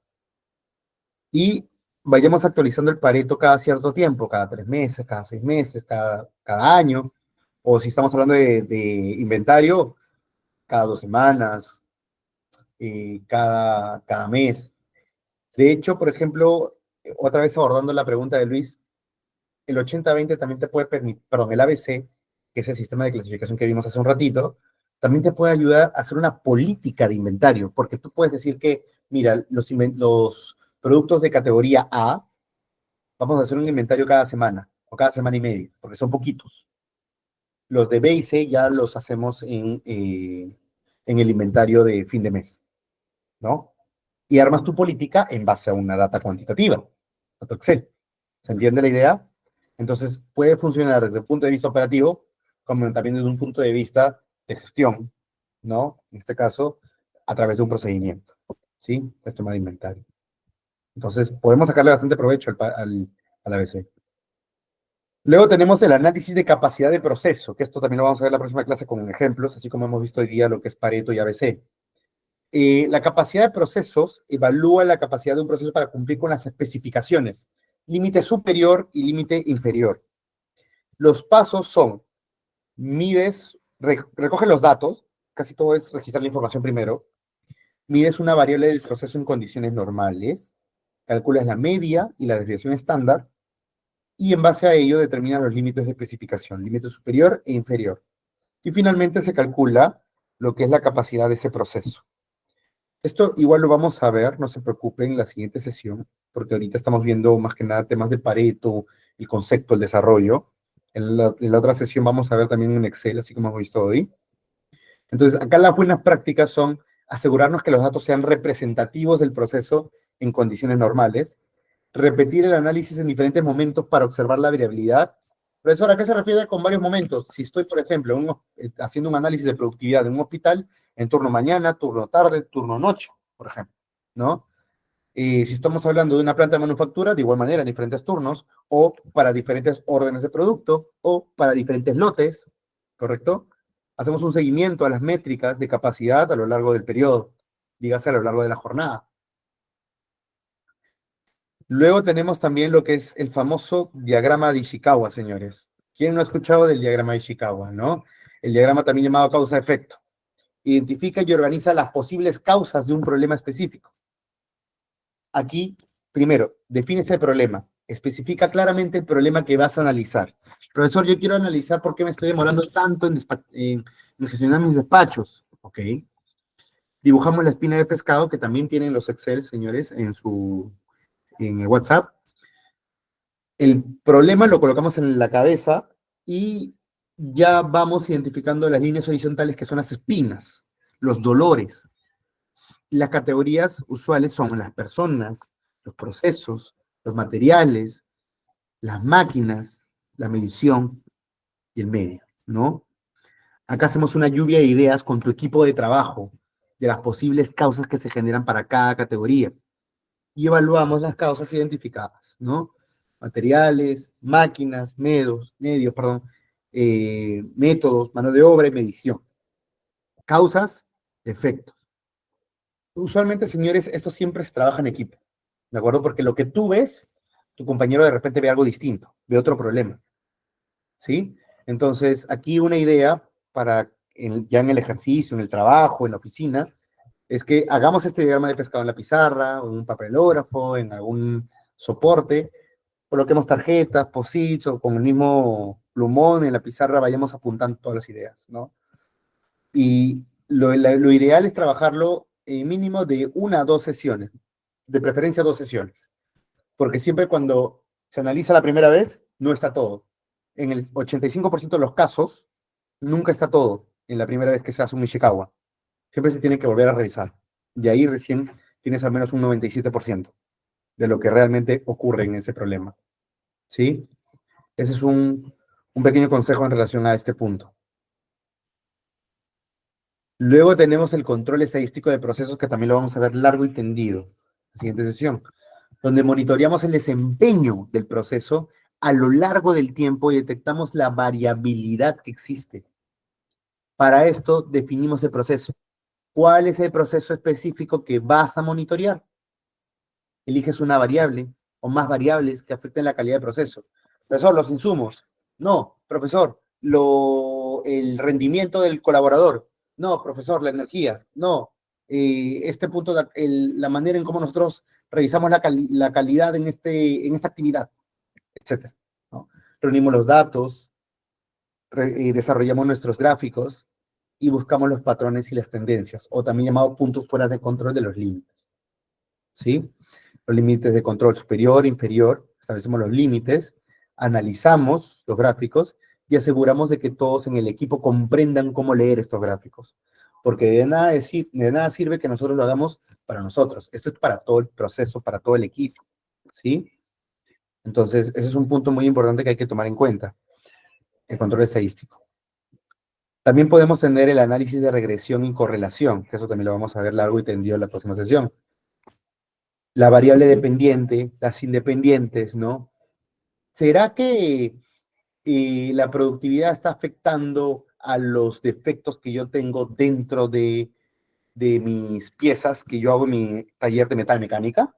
Y vayamos actualizando el Pareto cada cierto tiempo, cada 3 meses, cada 6 meses, cada año, o si estamos hablando de inventario, cada 2 semanas, cada mes. De hecho, por ejemplo, otra vez abordando la pregunta de Luis, el 80-20 también te puede permitir, perdón, el ABC, que es el sistema de clasificación que vimos hace un ratito, también te puede ayudar a hacer una política de inventario, porque tú puedes decir que, mira, los productos de categoría A, vamos a hacer un inventario cada semana, o cada semana y media, porque son poquitos. Los de B y C ya los hacemos en el inventario de fin de mes, ¿no? Y armas tu política en base a una data cuantitativa, a tu Excel. ¿Se entiende la idea? Entonces, puede funcionar desde el punto de vista operativo, como también desde un punto de vista de gestión, ¿no? En este caso, a través de un procedimiento, ¿sí? El tema de inventario. Entonces, podemos sacarle bastante provecho al ABC. Luego tenemos el análisis de capacidad de proceso, que esto también lo vamos a ver en la próxima clase con ejemplos, así como hemos visto hoy día lo que es Pareto y ABC. La capacidad de procesos evalúa la capacidad de un proceso para cumplir con las especificaciones, límite superior y límite inferior. Los pasos son, recoge los datos, casi todo es registrar la información primero, mides una variable del proceso en condiciones normales, calculas la media y la desviación estándar, y en base a ello determinas los límites de especificación, límite superior e inferior. Y finalmente se calcula lo que es la capacidad de ese proceso. Esto igual lo vamos a ver, no se preocupen, en la siguiente sesión, porque ahorita estamos viendo más que nada temas de Pareto, el concepto, el desarrollo. En la otra sesión vamos a ver también un Excel, así como hemos visto hoy. Entonces, acá las buenas prácticas son asegurarnos que los datos sean representativos del proceso en condiciones normales, repetir el análisis en diferentes momentos para observar la variabilidad. Profesor, ¿a qué se refiere con varios momentos? Si estoy, por ejemplo, haciendo un análisis de productividad en un hospital, en turno mañana, turno tarde, turno noche, por ejemplo, ¿no? Si estamos hablando de una planta de manufactura, de igual manera, en diferentes turnos, o para diferentes órdenes de producto, o para diferentes lotes, ¿correcto? Hacemos un seguimiento a las métricas de capacidad a lo largo del periodo, dígase a lo largo de la jornada. Luego tenemos también lo que es el famoso diagrama de Ishikawa, señores. ¿Quién no ha escuchado del diagrama de Ishikawa, no? El diagrama también llamado causa-efecto. Identifica y organiza las posibles causas de un problema específico. Aquí, primero, define ese problema. Especifica claramente el problema que vas a analizar. Profesor, yo quiero analizar por qué me estoy demorando tanto en gestionar mis despachos. Ok. Dibujamos la espina de pescado que también tienen los Excel, señores, en el WhatsApp. El problema lo colocamos en la cabeza y ya vamos identificando las líneas horizontales que son las espinas, los dolores. Las categorías usuales son las personas, los procesos, los materiales, las máquinas, la medición y el medio, ¿no? Acá hacemos una lluvia de ideas con tu equipo de trabajo de las posibles causas que se generan para cada categoría y evaluamos las causas identificadas, ¿no? Materiales, máquinas, métodos, mano de obra y medición. Causas, efectos. Usualmente, señores, esto siempre se trabaja en equipo, ¿de acuerdo? Porque lo que tú ves, tu compañero de repente ve algo distinto, ve otro problema, ¿sí? Entonces, aquí una idea para ya en el ejercicio, en el trabajo, en la oficina, es que hagamos este diagrama de pescado en la pizarra, o en un papelógrafo, en algún soporte, coloquemos tarjetas, post-its, o con el mismo plumón en la pizarra vayamos apuntando todas las ideas, ¿no? Y lo ideal es trabajarlo en mínimo de 1 a 2 sesiones, de preferencia 2 sesiones, porque siempre cuando se analiza la primera vez, no está todo. En el 85% de los casos, nunca está todo en la primera vez que se hace un Ishikawa. Siempre se tiene que volver a revisar. Y ahí recién tienes al menos un 97%. de lo que realmente ocurre en ese problema. ¿Sí? Ese es un pequeño consejo en relación a este punto. Luego tenemos el control estadístico de procesos, que también lo vamos a ver largo y tendido en la siguiente sesión, donde monitoreamos el desempeño del proceso a lo largo del tiempo y detectamos la variabilidad que existe. Para esto definimos el proceso. ¿Cuál es el proceso específico que vas a monitorear? Eliges una variable o más variables que afecten la calidad del proceso. Profesor, los insumos. No, profesor, el rendimiento del colaborador. No, profesor, la energía. No, este punto, la manera en cómo nosotros revisamos la calidad en esta actividad, etc. ¿No? Reunimos los datos, desarrollamos nuestros gráficos y buscamos los patrones y las tendencias, o también llamados puntos fuera de control de los límites. ¿Sí? Los límites de control superior, inferior, establecemos los límites, analizamos los gráficos y aseguramos de que todos en el equipo comprendan cómo leer estos gráficos. Porque de nada sirve que nosotros lo hagamos para nosotros. Esto es para todo el proceso, para todo el equipo. ¿Sí? Entonces, ese es un punto muy importante que hay que tomar en cuenta, el control estadístico. También podemos tener el análisis de regresión y correlación, que eso también lo vamos a ver largo y tendido en la próxima sesión. La variable dependiente, las independientes, ¿no? ¿Será que la productividad está afectando a los defectos que yo tengo dentro de mis piezas que yo hago en mi taller de metalmecánica?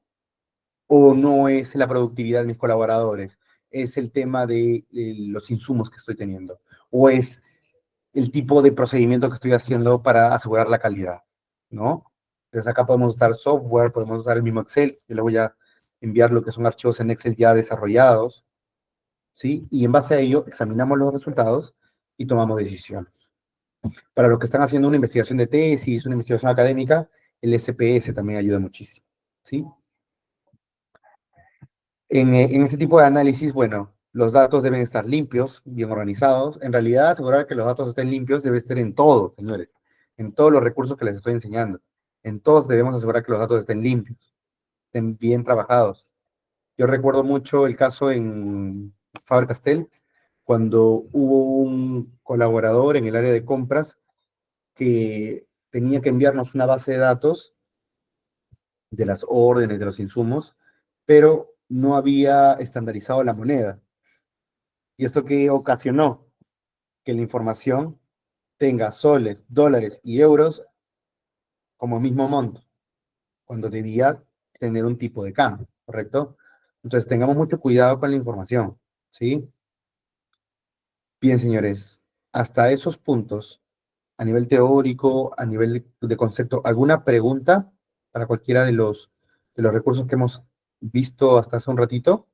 ¿O no es la productividad de mis colaboradores? ¿Es el tema de los insumos que estoy teniendo? ¿O es el tipo de procedimiento que estoy haciendo para asegurar la calidad? ¿No? Entonces acá podemos usar software, podemos usar el mismo Excel. Yo le voy a enviar lo que son archivos en Excel ya desarrollados, ¿sí? Y en base a ello examinamos los resultados y tomamos decisiones. Para los que están haciendo una investigación de tesis, una investigación académica, el SPS también ayuda muchísimo, ¿sí? En este tipo de análisis, bueno, los datos deben estar limpios, bien organizados. En realidad, asegurar que los datos estén limpios debe estar en todo, señores, en todos los recursos que les estoy enseñando. En todos debemos asegurar que los datos estén limpios, estén bien trabajados. Yo recuerdo mucho el caso en Faber-Castell, cuando hubo un colaborador en el área de compras que tenía que enviarnos una base de datos de las órdenes, de los insumos, pero no había estandarizado la moneda. ¿Y esto qué ocasionó? Que la información tenga soles, dólares y euros como mismo monto, cuando debía tener un tipo de cambio, ¿correcto? Entonces tengamos mucho cuidado con la información, ¿sí? Bien, señores, hasta esos puntos, a nivel teórico, a nivel de concepto, ¿alguna pregunta para cualquiera de los recursos que hemos visto hasta hace un ratito?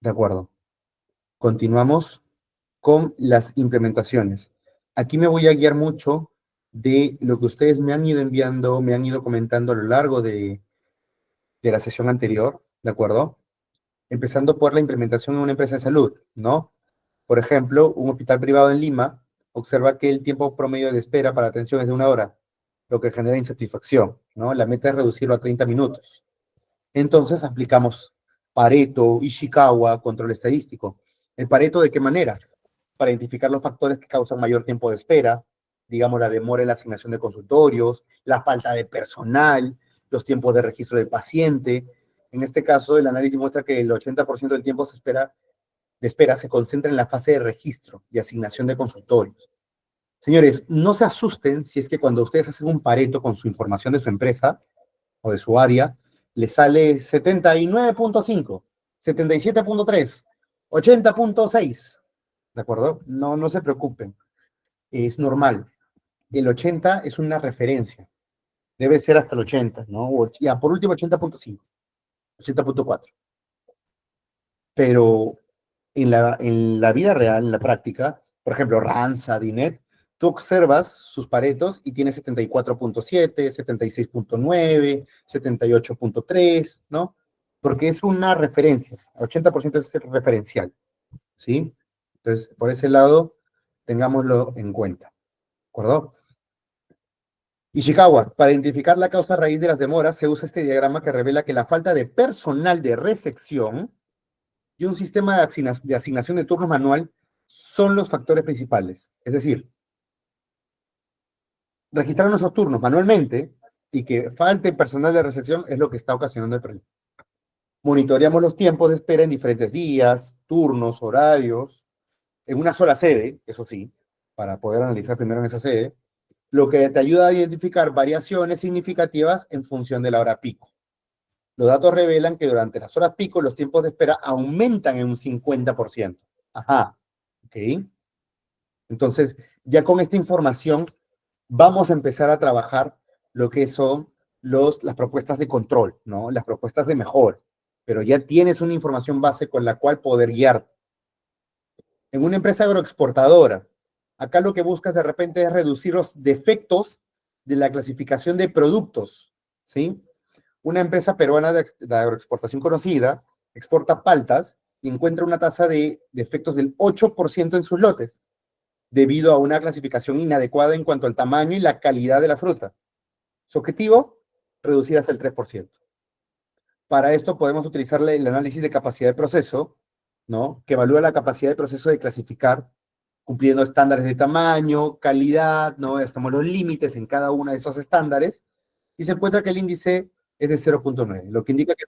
De acuerdo. Continuamos con las implementaciones. Aquí me voy a guiar mucho de lo que ustedes me han ido enviando, me han ido comentando a lo largo de la sesión anterior, ¿de acuerdo? Empezando por la implementación en una empresa de salud, ¿no? Por ejemplo, un hospital privado en Lima observa que el tiempo promedio de espera para atención es de 1 hora, lo que genera insatisfacción, ¿no? La meta es reducirlo a 30 minutos. Entonces aplicamos Pareto, Ishikawa, control estadístico. ¿El Pareto de qué manera? Para identificar los factores que causan mayor tiempo de espera, digamos la demora en la asignación de consultorios, la falta de personal, los tiempos de registro del paciente. En este caso, el análisis muestra que el 80% del tiempo de espera se concentra en la fase de registro y asignación de consultorios. Señores, no se asusten si es que cuando ustedes hacen un Pareto con su información de su empresa o de su área, le sale 79.5, 77.3, 80.6. ¿De acuerdo? No, no se preocupen. Es normal. El 80 es una referencia. Debe ser hasta el 80, ¿no? Ya, por último, 80.5, 80.4. Pero en la vida real, en la práctica, por ejemplo, Ranza, Dinet, tú observas sus paretos y tiene 74.7, 76.9, 78.3, ¿no? Porque es una referencia. 80% es referencial, ¿sí? Entonces, por ese lado, tengámoslo en cuenta, ¿de acuerdo? Ishikawa, para identificar la causa raíz de las demoras, se usa este diagrama que revela que la falta de personal de recepción y un sistema de asignación de turnos manual son los factores principales. Es decir, registrar nuestros turnos manualmente y que falte personal de recepción es lo que está ocasionando el problema. Monitoreamos los tiempos de espera en diferentes días, turnos, horarios, en una sola sede, eso sí, para poder analizar primero en esa sede, lo que te ayuda a identificar variaciones significativas en función de la hora pico. Los datos revelan que durante las horas pico los tiempos de espera aumentan en un 50%. Ajá, ok. Entonces, ya con esta información vamos a empezar a trabajar lo que son las propuestas de control, ¿no? Las propuestas de mejora. Pero ya tienes una información base con la cual poder guiar. En una empresa agroexportadora, acá lo que buscas de repente es reducir los defectos de la clasificación de productos, ¿sí? Una empresa peruana de agroexportación conocida exporta paltas y encuentra una tasa de defectos del 8% en sus lotes, debido a una clasificación inadecuada en cuanto al tamaño y la calidad de la fruta. Su objetivo, reducir hasta el 3%. Para esto podemos utilizar el análisis de capacidad de proceso, ¿no? Que evalúa la capacidad de proceso de clasificar, cumpliendo estándares de tamaño, calidad, ¿no? Estamos los límites en cada uno de esos estándares, y se encuentra que el índice es de 0.9, lo que indica que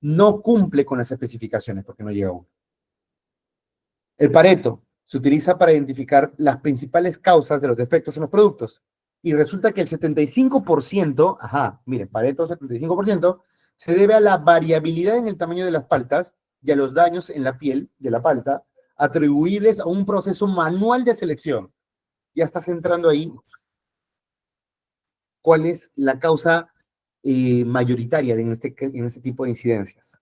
no cumple con las especificaciones porque no llega a 1. El Pareto se utiliza para identificar las principales causas de los defectos en los productos, y resulta que el 75%, miren, Pareto 75%, se debe a la variabilidad en el tamaño de las paltas y a los daños en la piel de la palta atribuibles a un proceso manual de selección. Ya estás entrando ahí cuál es la causa mayoritaria en este tipo de incidencias.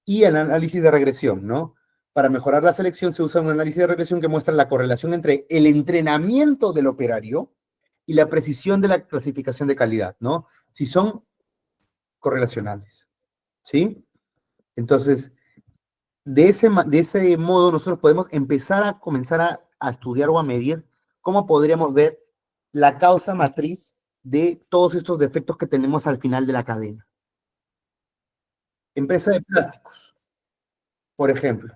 Y el análisis de regresión, ¿no? Para mejorar la selección se usa un análisis de regresión que muestra la correlación entre el entrenamiento del operario y la precisión de la clasificación de calidad, ¿no? Si son correlacionales, ¿sí? Entonces, de ese modo nosotros podemos comenzar a estudiar o a medir cómo podríamos ver la causa matriz de todos estos defectos que tenemos al final de la cadena. Empresa de plásticos, por ejemplo,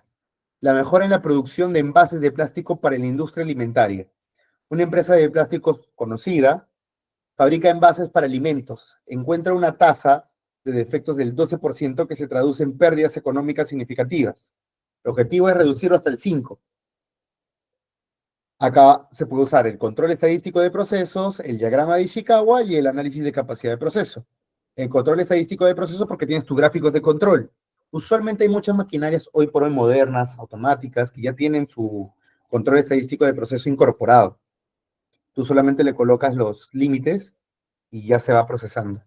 la mejora en la producción de envases de plástico para la industria alimentaria. Una empresa de plásticos conocida fabrica envases para alimentos, encuentra una tasa de defectos del 12% que se traduce en pérdidas económicas significativas. El objetivo es reducirlo hasta el 5%. Acá se puede usar el control estadístico de procesos, el diagrama de Ishikawa y el análisis de capacidad de proceso. El control estadístico de procesos porque tienes tus gráficos de control. Usualmente hay muchas maquinarias hoy por hoy modernas, automáticas, que ya tienen su control estadístico de proceso incorporado. Tú solamente le colocas los límites y ya se va procesando.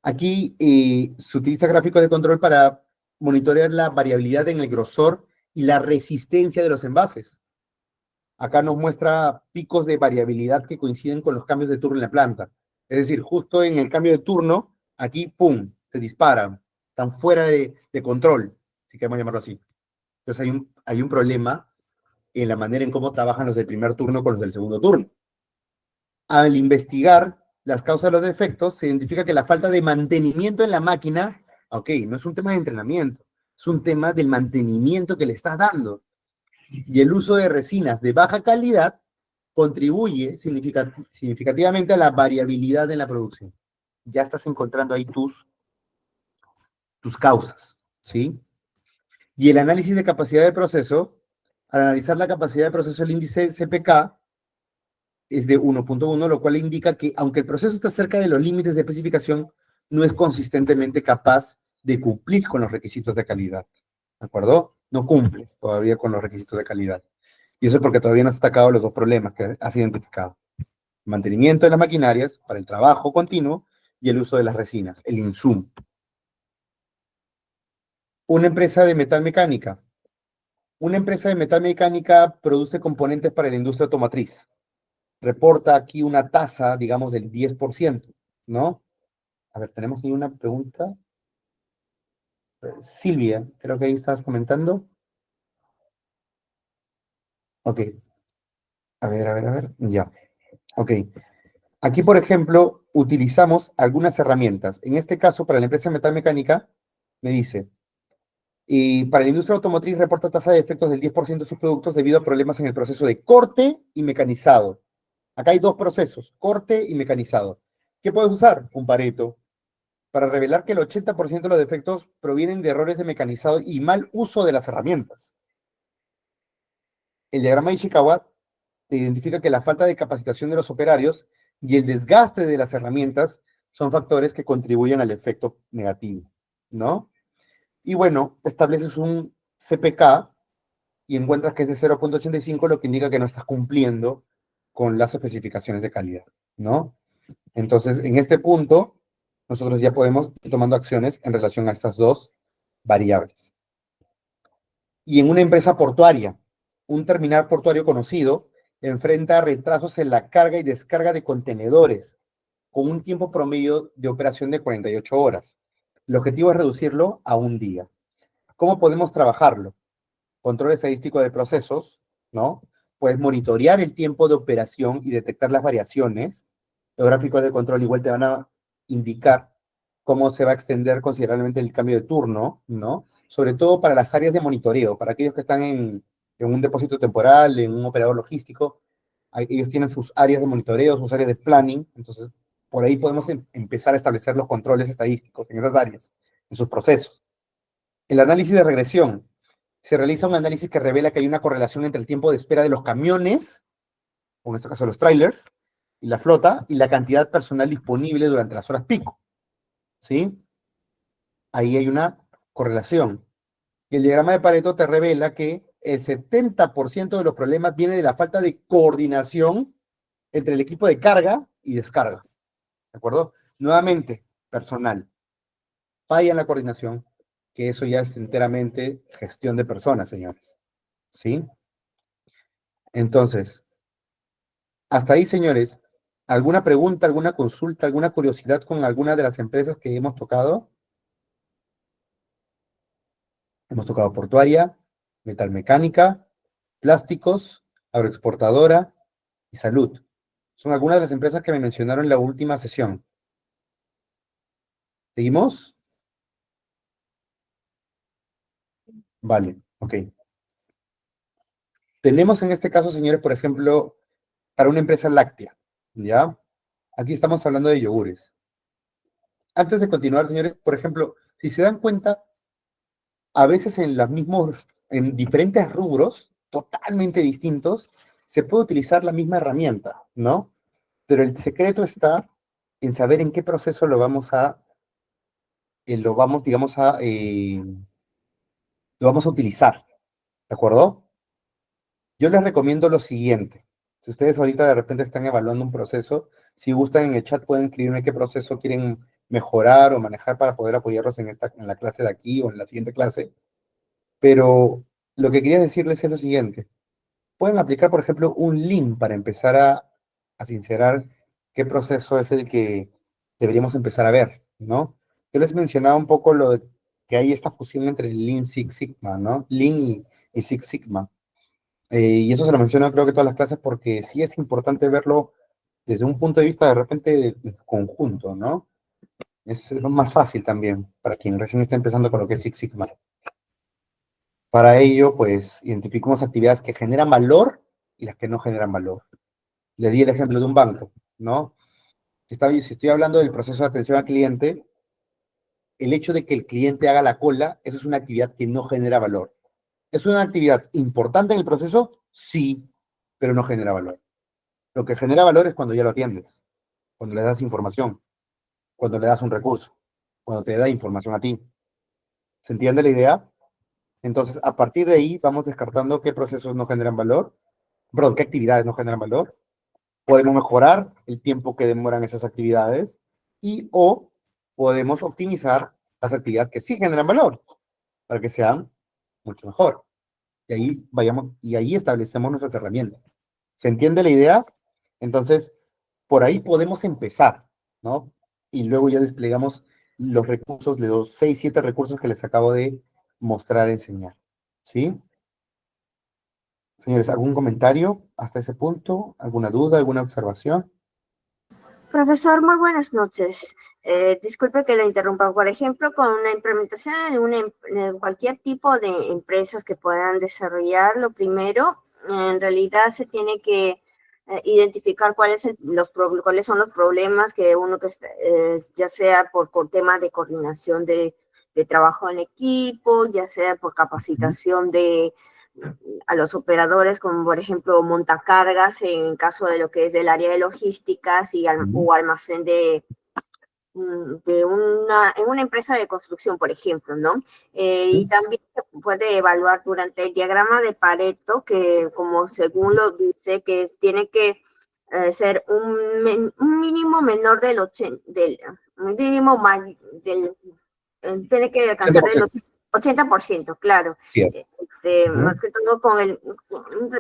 Aquí se utiliza gráficos de control para monitorear la variabilidad en el grosor y la resistencia de los envases. Acá nos muestra picos de variabilidad que coinciden con los cambios de turno en la planta. Es decir, justo en el cambio de turno, aquí, ¡pum!, se disparan. Están fuera de control, si queremos llamarlo así. Entonces hay un problema en la manera en cómo trabajan los del primer turno con los del segundo turno. Al investigar las causas de los defectos, se identifica que la falta de mantenimiento en la máquina, ok, no es un tema de entrenamiento, es un tema del mantenimiento que le estás dando. Y el uso de resinas de baja calidad contribuye significativamente a la variabilidad en la producción. Ya estás encontrando ahí tus causas, ¿sí? Y el análisis de capacidad de proceso, al analizar la capacidad de proceso, el índice CPK es de 1.1, lo cual indica que aunque el proceso está cerca de los límites de especificación, no es consistentemente capaz de cumplir con los requisitos de calidad. ¿De acuerdo? No cumples todavía con los requisitos de calidad. Y eso es porque todavía no has atacado los dos problemas que has identificado. Mantenimiento de las maquinarias para el trabajo continuo y el uso de las resinas, el insumo. Una empresa de metal mecánica. Una empresa de metal mecánica produce componentes para la industria automotriz. Reporta aquí una tasa, digamos, del 10%, ¿no? A ver, tenemos ahí una pregunta. Silvia, creo que ahí estabas comentando. Ok. A ver. Ya. Ok. Aquí, por ejemplo, utilizamos algunas herramientas. En este caso, para la empresa metalmecánica, me dice, y para la industria automotriz reporta tasa de defectos del 10% de sus productos debido a problemas en el proceso de corte y mecanizado. Acá hay dos procesos, corte y mecanizado. ¿Qué puedes usar? Un Pareto, para revelar que el 80% de los defectos provienen de errores de mecanizado y mal uso de las herramientas. El diagrama de Ishikawa te identifica que la falta de capacitación de los operarios y el desgaste de las herramientas son factores que contribuyen al efecto negativo, ¿no? Y bueno, estableces un CPK y encuentras que es de 0,85, lo que indica que no estás cumpliendo con las especificaciones de calidad, ¿no? Entonces, en este punto, nosotros ya podemos ir tomando acciones en relación a estas dos variables. Y en una empresa portuaria, un terminal portuario conocido enfrenta retrasos en la carga y descarga de contenedores con un tiempo promedio de operación de 48 horas. El objetivo es reducirlo a un día. ¿Cómo podemos trabajarlo? Control estadístico de procesos, ¿no? Puedes monitorear el tiempo de operación y detectar las variaciones. Los gráficos de control igual te van a indicar cómo se va a extender considerablemente el cambio de turno, ¿no? Sobre todo para las áreas de monitoreo, para aquellos que están en un depósito temporal, en un operador logístico, ellos tienen sus áreas de monitoreo, sus áreas de planning, entonces por ahí podemos empezar a establecer los controles estadísticos en esas áreas, en sus procesos. El análisis de regresión. Se realiza un análisis que revela que hay una correlación entre el tiempo de espera de los camiones, o en este caso los trailers, y la flota, y la cantidad personal disponible durante las horas pico. ¿Sí? Ahí hay una correlación. Y el diagrama de Pareto te revela que el 70% de los problemas viene de la falta de coordinación entre el equipo de carga y descarga. ¿De acuerdo? Nuevamente, personal. Falla en la coordinación, que eso ya es enteramente gestión de personas, señores. ¿Sí? Entonces, hasta ahí, señores. ¿Alguna pregunta, alguna consulta, alguna curiosidad con alguna de las empresas que hemos tocado? Hemos tocado portuaria, metalmecánica, plásticos, agroexportadora y salud. Son algunas de las empresas que me mencionaron en la última sesión. ¿Seguimos? Vale, ok. Tenemos en este caso, señores, por ejemplo, para una empresa láctea, ¿ya? Aquí estamos hablando de yogures. Antes de continuar, señores, por ejemplo, si se dan cuenta, a veces en diferentes rubros, totalmente distintos, se puede utilizar la misma herramienta, ¿no? Pero el secreto está en saber en qué proceso digamos, lo vamos a utilizar, ¿de acuerdo? Yo les recomiendo lo siguiente. Si ustedes ahorita de repente están evaluando un proceso, si gustan en el chat pueden escribirme qué proceso quieren mejorar o manejar para poder apoyarlos en la clase de aquí o en la siguiente clase. Pero lo que quería decirles es lo siguiente. Pueden aplicar, por ejemplo, un Lean para empezar a sincerar qué proceso es el que deberíamos empezar a ver, ¿no? Yo les mencionaba un poco lo de que hay esta fusión entre Lean Six Sigma, ¿no? Lean y Six Sigma. Y eso se lo menciono creo que todas las clases porque sí es importante verlo desde un punto de vista de repente en su conjunto, ¿no? Es lo más fácil también para quien recién está empezando con lo que es Six Sigma. Para ello, pues, identificamos actividades que generan valor y las que no generan valor. Le di el ejemplo de un banco, ¿no? Si estoy hablando del proceso de atención al cliente, el hecho de que el cliente haga la cola, eso es una actividad que no genera valor. ¿Es una actividad importante en el proceso? Sí, pero no genera valor. Lo que genera valor es cuando ya lo atiendes, cuando le das información, cuando le das un recurso, cuando te da información a ti. ¿Se entiende la idea? Entonces, a partir de ahí, vamos descartando qué procesos no generan valor, perdón, qué actividades no generan valor. Podemos mejorar el tiempo que demoran esas actividades o podemos optimizar las actividades que sí generan valor para que sean mucho mejor. Y ahí establecemos nuestras herramientas. ¿Se entiende la idea? Entonces, por ahí podemos empezar, ¿no? Y luego ya desplegamos los recursos, los 6, 7 recursos que les acabo de mostrar, enseñar. ¿Sí? Señores, ¿algún comentario hasta ese punto? ¿Alguna duda, alguna observación? Profesor, muy buenas noches. Disculpe que lo interrumpa. Por ejemplo, con la implementación en cualquier tipo de empresas que puedan desarrollar, lo primero, en realidad se tiene que identificar cuáles son los problemas que uno ya sea por temas de coordinación de trabajo en equipo, ya sea por capacitación a los operadores, como por ejemplo montacargas en caso de lo que es del área de logísticas o almacén en una empresa de construcción, por ejemplo, ¿no? Y también se puede evaluar durante el diagrama de Pareto, que como según lo dice, tiene que ser un mínimo menor un mínimo tiene que alcanzar el 80%, claro. Sí es. Más que todo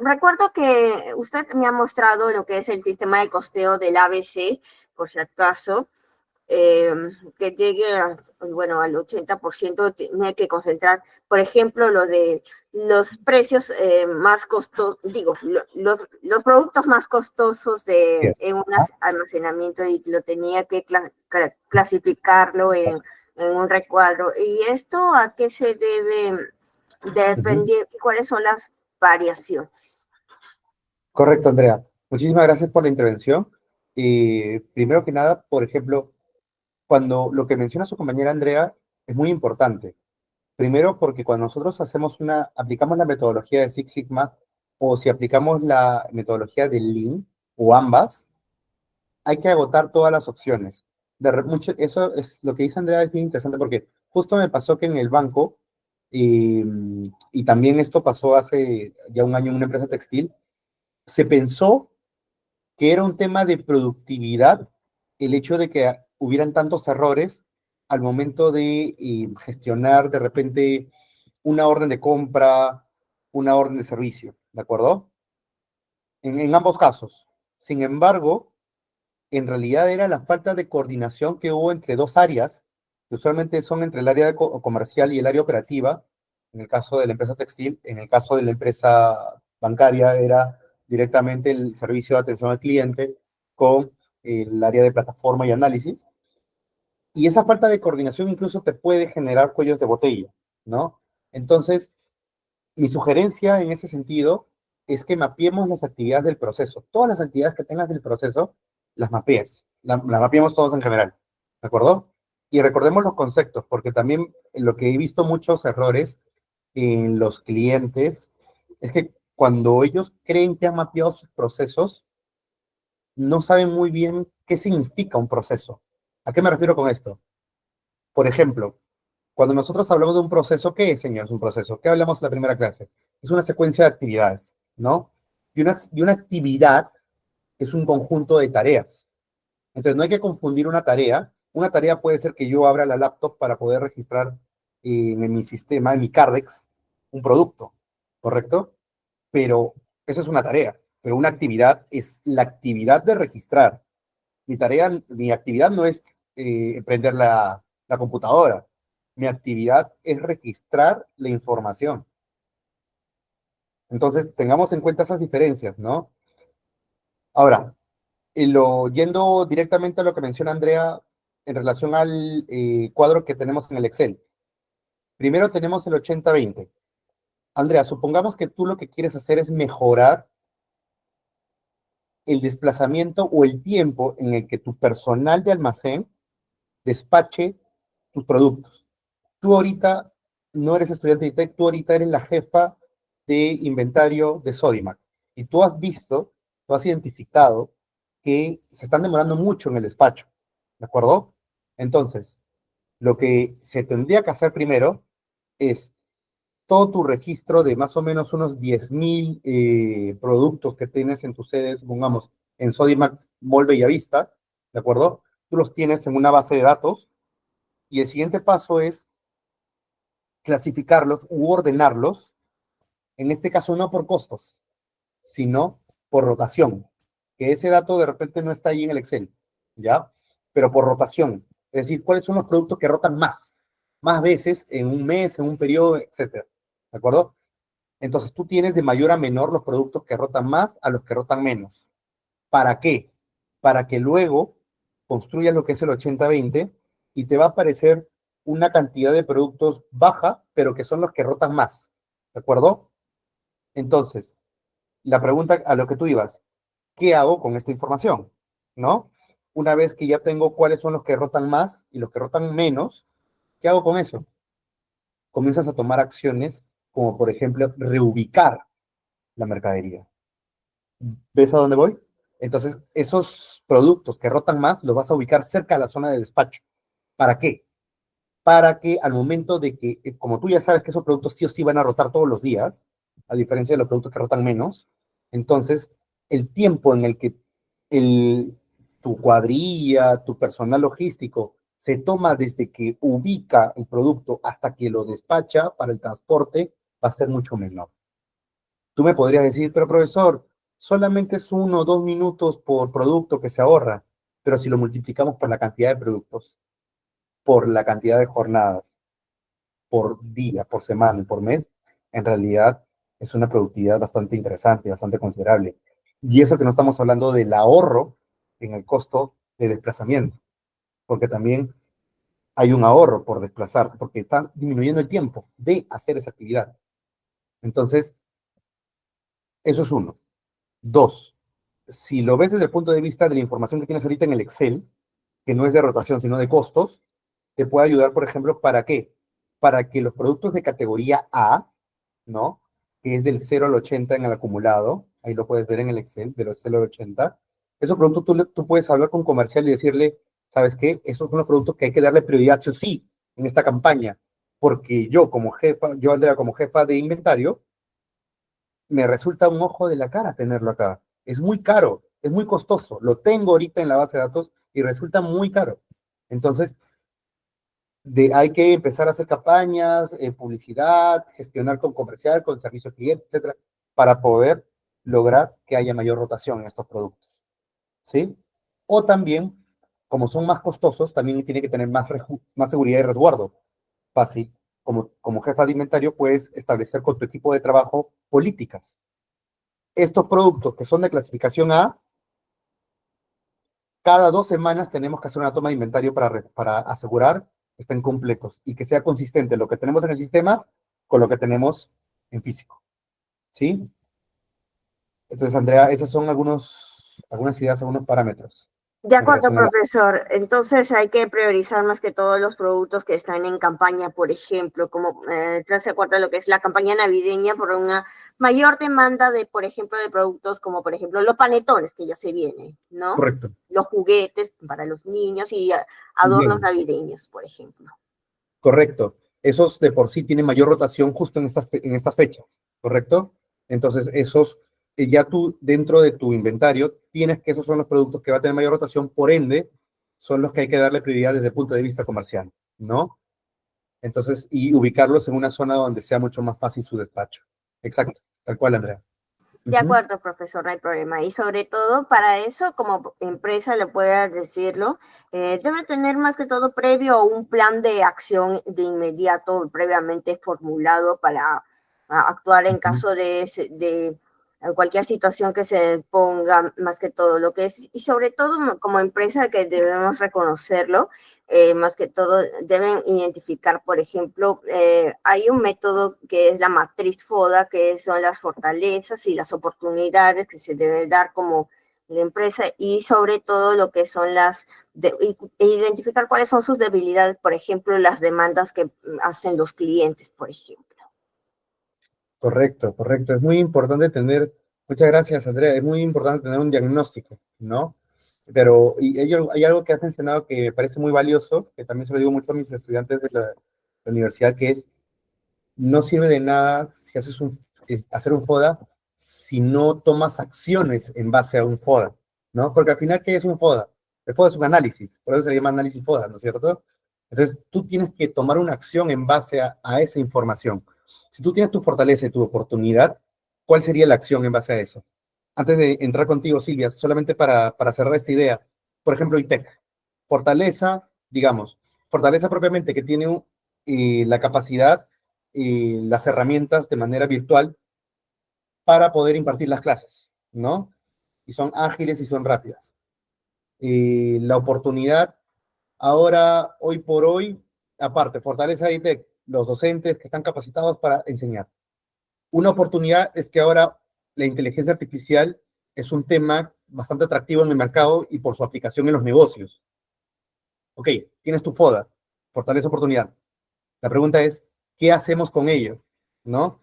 recuerdo que usted me ha mostrado lo que es el sistema de costeo del ABC, por si acaso, que llegue al 80%, tiene que concentrar, por ejemplo, lo de los precios más costosos, digo, los productos más costosos en un almacenamiento, y lo tenía que clasificarlo en un recuadro. ¿Y esto a qué se debe? Depende, ¿cuáles son las variaciones? Correcto, Andrea. Muchísimas gracias por la intervención. Primero que nada, por ejemplo, cuando lo que menciona su compañera Andrea es muy importante. Primero, porque cuando nosotros aplicamos la metodología de Six Sigma, o si aplicamos la metodología de Lean, o ambas, hay que agotar todas las opciones. Eso es lo que dice Andrea, es bien interesante, porque justo me pasó que en el banco, y también esto pasó hace ya un año en una empresa textil, se pensó que era un tema de productividad el hecho de que hubieran tantos errores al momento de gestionar de repente una orden de compra, una orden de servicio, ¿de acuerdo? En ambos casos. Sin embargo, en realidad era la falta de coordinación que hubo entre dos áreas, que usualmente son entre el área comercial y el área operativa, en el caso de la empresa textil. En el caso de la empresa bancaria era directamente el servicio de atención al cliente con el área de plataforma y análisis. Y esa falta de coordinación incluso te puede generar cuellos de botella, ¿no? Entonces, mi sugerencia en ese sentido es que mapeemos las actividades del proceso. Todas las actividades que tengas del proceso, las mapees. Las mapeemos todos en general, ¿de acuerdo? Y recordemos los conceptos, porque también lo que he visto muchos errores en los clientes es que cuando ellos creen que han mapeado sus procesos, no saben muy bien qué significa un proceso. ¿A qué me refiero con esto? Por ejemplo, cuando nosotros hablamos de un proceso, ¿qué es, señores, un proceso? ¿Qué hablamos en la primera clase? Es una secuencia de actividades, ¿no? Y una actividad es un conjunto de tareas. Entonces, no hay que confundir una tarea. Una tarea puede ser que yo abra la laptop para poder registrar en mi sistema, en mi Cardex, un producto, ¿correcto? Pero eso es una tarea. Pero una actividad es la actividad de registrar. Mi actividad no es prender la computadora. Mi actividad es registrar la información. Entonces, tengamos en cuenta esas diferencias, ¿no? Ahora, yendo directamente a lo que menciona Andrea en relación al cuadro que tenemos en el Excel. Primero tenemos el 80-20. Andrea, supongamos que tú lo que quieres hacer es mejorar el desplazamiento o el tiempo en el que tu personal de almacén despache tus productos. Tú ahorita no eres estudiante de ITEC, tú ahorita eres la jefa de inventario de Sodimac. Y tú has identificado que se están demorando mucho en el despacho, ¿de acuerdo? Entonces, lo que se tendría que hacer primero es todo tu registro de más o menos unos 10,000 productos que tienes en tus sedes, pongamos, en Sodimac Mall Bellavista, ¿de acuerdo? Tú los tienes en una base de datos, y el siguiente paso es clasificarlos u ordenarlos, en este caso no por costos, sino por rotación, que ese dato de repente no está ahí en el Excel, ¿ya? Pero por rotación, es decir, cuáles son los productos que rotan más veces en un mes, en un periodo, etcétera, ¿de acuerdo? Entonces tú tienes de mayor a menor los productos que rotan más a los que rotan menos. ¿Para qué? Para que luego construyas lo que es el 80-20 y te va a aparecer una cantidad de productos baja, pero que son los que rotan más, ¿de acuerdo? Entonces, la pregunta a lo que tú ibas, ¿qué hago con esta información? ¿No? Una vez que ya tengo cuáles son los que rotan más y los que rotan menos, ¿qué hago con eso? Comienzas a tomar acciones como, por ejemplo, reubicar la mercadería. ¿Ves a dónde voy? Entonces, esos productos que rotan más los vas a ubicar cerca de la zona de despacho. ¿Para qué? Para que al momento de que, como tú ya sabes que esos productos sí o sí van a rotar todos los días, a diferencia de los productos que rotan menos, entonces el tiempo en el que tu cuadrilla, tu personal logístico, se toma desde que ubica el producto hasta que lo despacha para el transporte, va a ser mucho menor. Tú me podrías decir, pero profesor, solamente es 1 o 2 minutos por producto que se ahorra, pero si lo multiplicamos por la cantidad de productos, por la cantidad de jornadas, por día, por semana y por mes, en realidad es una productividad bastante interesante, bastante considerable. Y eso que no estamos hablando del ahorro en el costo de desplazamiento, porque también hay un ahorro por desplazar, porque está disminuyendo el tiempo de hacer esa actividad. Entonces, eso es uno. Dos, si lo ves desde el punto de vista de la información que tienes ahorita en el Excel, que no es de rotación, sino de costos, te puede ayudar, por ejemplo, ¿para qué? Para que los productos de categoría A, ¿no? Que es del 0 al 80 en el acumulado, ahí lo puedes ver en el Excel, de los 0 al 80, esos productos tú puedes hablar con comercial y decirle, ¿sabes qué? Esos son los productos que hay que darle prioridad, sí o sí, en esta campaña, porque yo como jefa, yo Andrea como jefa de inventario, me resulta un ojo de la cara tenerlo acá. Es muy caro, es muy costoso. Lo tengo ahorita en la base de datos y resulta muy caro. Entonces, hay que empezar a hacer campañas, publicidad, gestionar con comercial, con servicio al cliente, etcétera, para poder lograr que haya mayor rotación en estos productos. ¿Sí? O también, como son más costosos, también tiene que tener más seguridad y resguardo. Fácil. Como jefa de inventario, puedes establecer con tu equipo de trabajo políticas. Estos productos que son de clasificación A, cada 2 semanas tenemos que hacer una toma de inventario para asegurar que estén completos y que sea consistente lo que tenemos en el sistema con lo que tenemos en físico. ¿Sí? Entonces, Andrea, esas son algunas ideas, algunos parámetros De en acuerdo, relación a la... profesor. Entonces hay que priorizar más que todos los productos que están en campaña, por ejemplo, como se acuerda lo que es la campaña navideña por una mayor demanda de, por ejemplo, de productos como, por ejemplo, los panetones que ya se vienen, ¿no? Correcto. Los juguetes para los niños y adornos Bien, navideños, por ejemplo. correcto. Esos de por sí tienen mayor rotación justo en estas fechas, ¿correcto? Entonces, esos, ya tú dentro de tu inventario tienes que esos son los productos que va a tener mayor rotación, por ende, son los que hay que darle prioridad desde el punto de vista comercial, ¿no? Entonces, y ubicarlos en una zona donde sea mucho más fácil su despacho. Exacto, tal cual, Andrea. De Ujú. acuerdo, profesor, no hay problema. Y sobre todo para eso, como empresa le pueda decirlo, debe tener más que todo previo un plan de acción de inmediato, previamente formulado para actuar en Ujú. caso de cualquier situación que se ponga, más que todo lo que es. Y sobre todo como empresa que debemos reconocerlo, más que todo deben identificar, por ejemplo, hay un método que es la matriz FODA, que son las fortalezas y las oportunidades que se deben dar como la empresa y sobre todo lo que son identificar cuáles son sus debilidades, por ejemplo, las demandas que hacen los clientes, por ejemplo. Correcto, correcto. Es muy importante muchas gracias, Andrea, es muy importante tener un diagnóstico, ¿no? Pero hay algo que has mencionado que me parece muy valioso, que también se lo digo mucho a mis estudiantes de la universidad, que es, no sirve de nada si hacer un FODA si no tomas acciones en base a un FODA, ¿no? Porque al final, ¿qué es un FODA? El FODA es un análisis, por eso se llama análisis FODA, ¿no es cierto? Entonces, tú tienes que tomar una acción en base a esa información. Si tú tienes tu fortaleza y tu oportunidad, ¿cuál sería la acción en base a eso? Antes de entrar contigo, Silvia, solamente para cerrar esta idea, por ejemplo, ITEC, fortaleza, digamos, fortaleza propiamente que tiene la capacidad y las herramientas de manera virtual para poder impartir las clases, ¿no? Y son ágiles y son rápidas. La oportunidad ahora, hoy por hoy, aparte, fortaleza de ITEC, los docentes que están capacitados para enseñar. Una oportunidad es que ahora la inteligencia artificial es un tema bastante atractivo en el mercado y por su aplicación en los negocios. Ok, tienes tu FODA, fortaleza oportunidad. La pregunta es, ¿qué hacemos con ello? ¿No?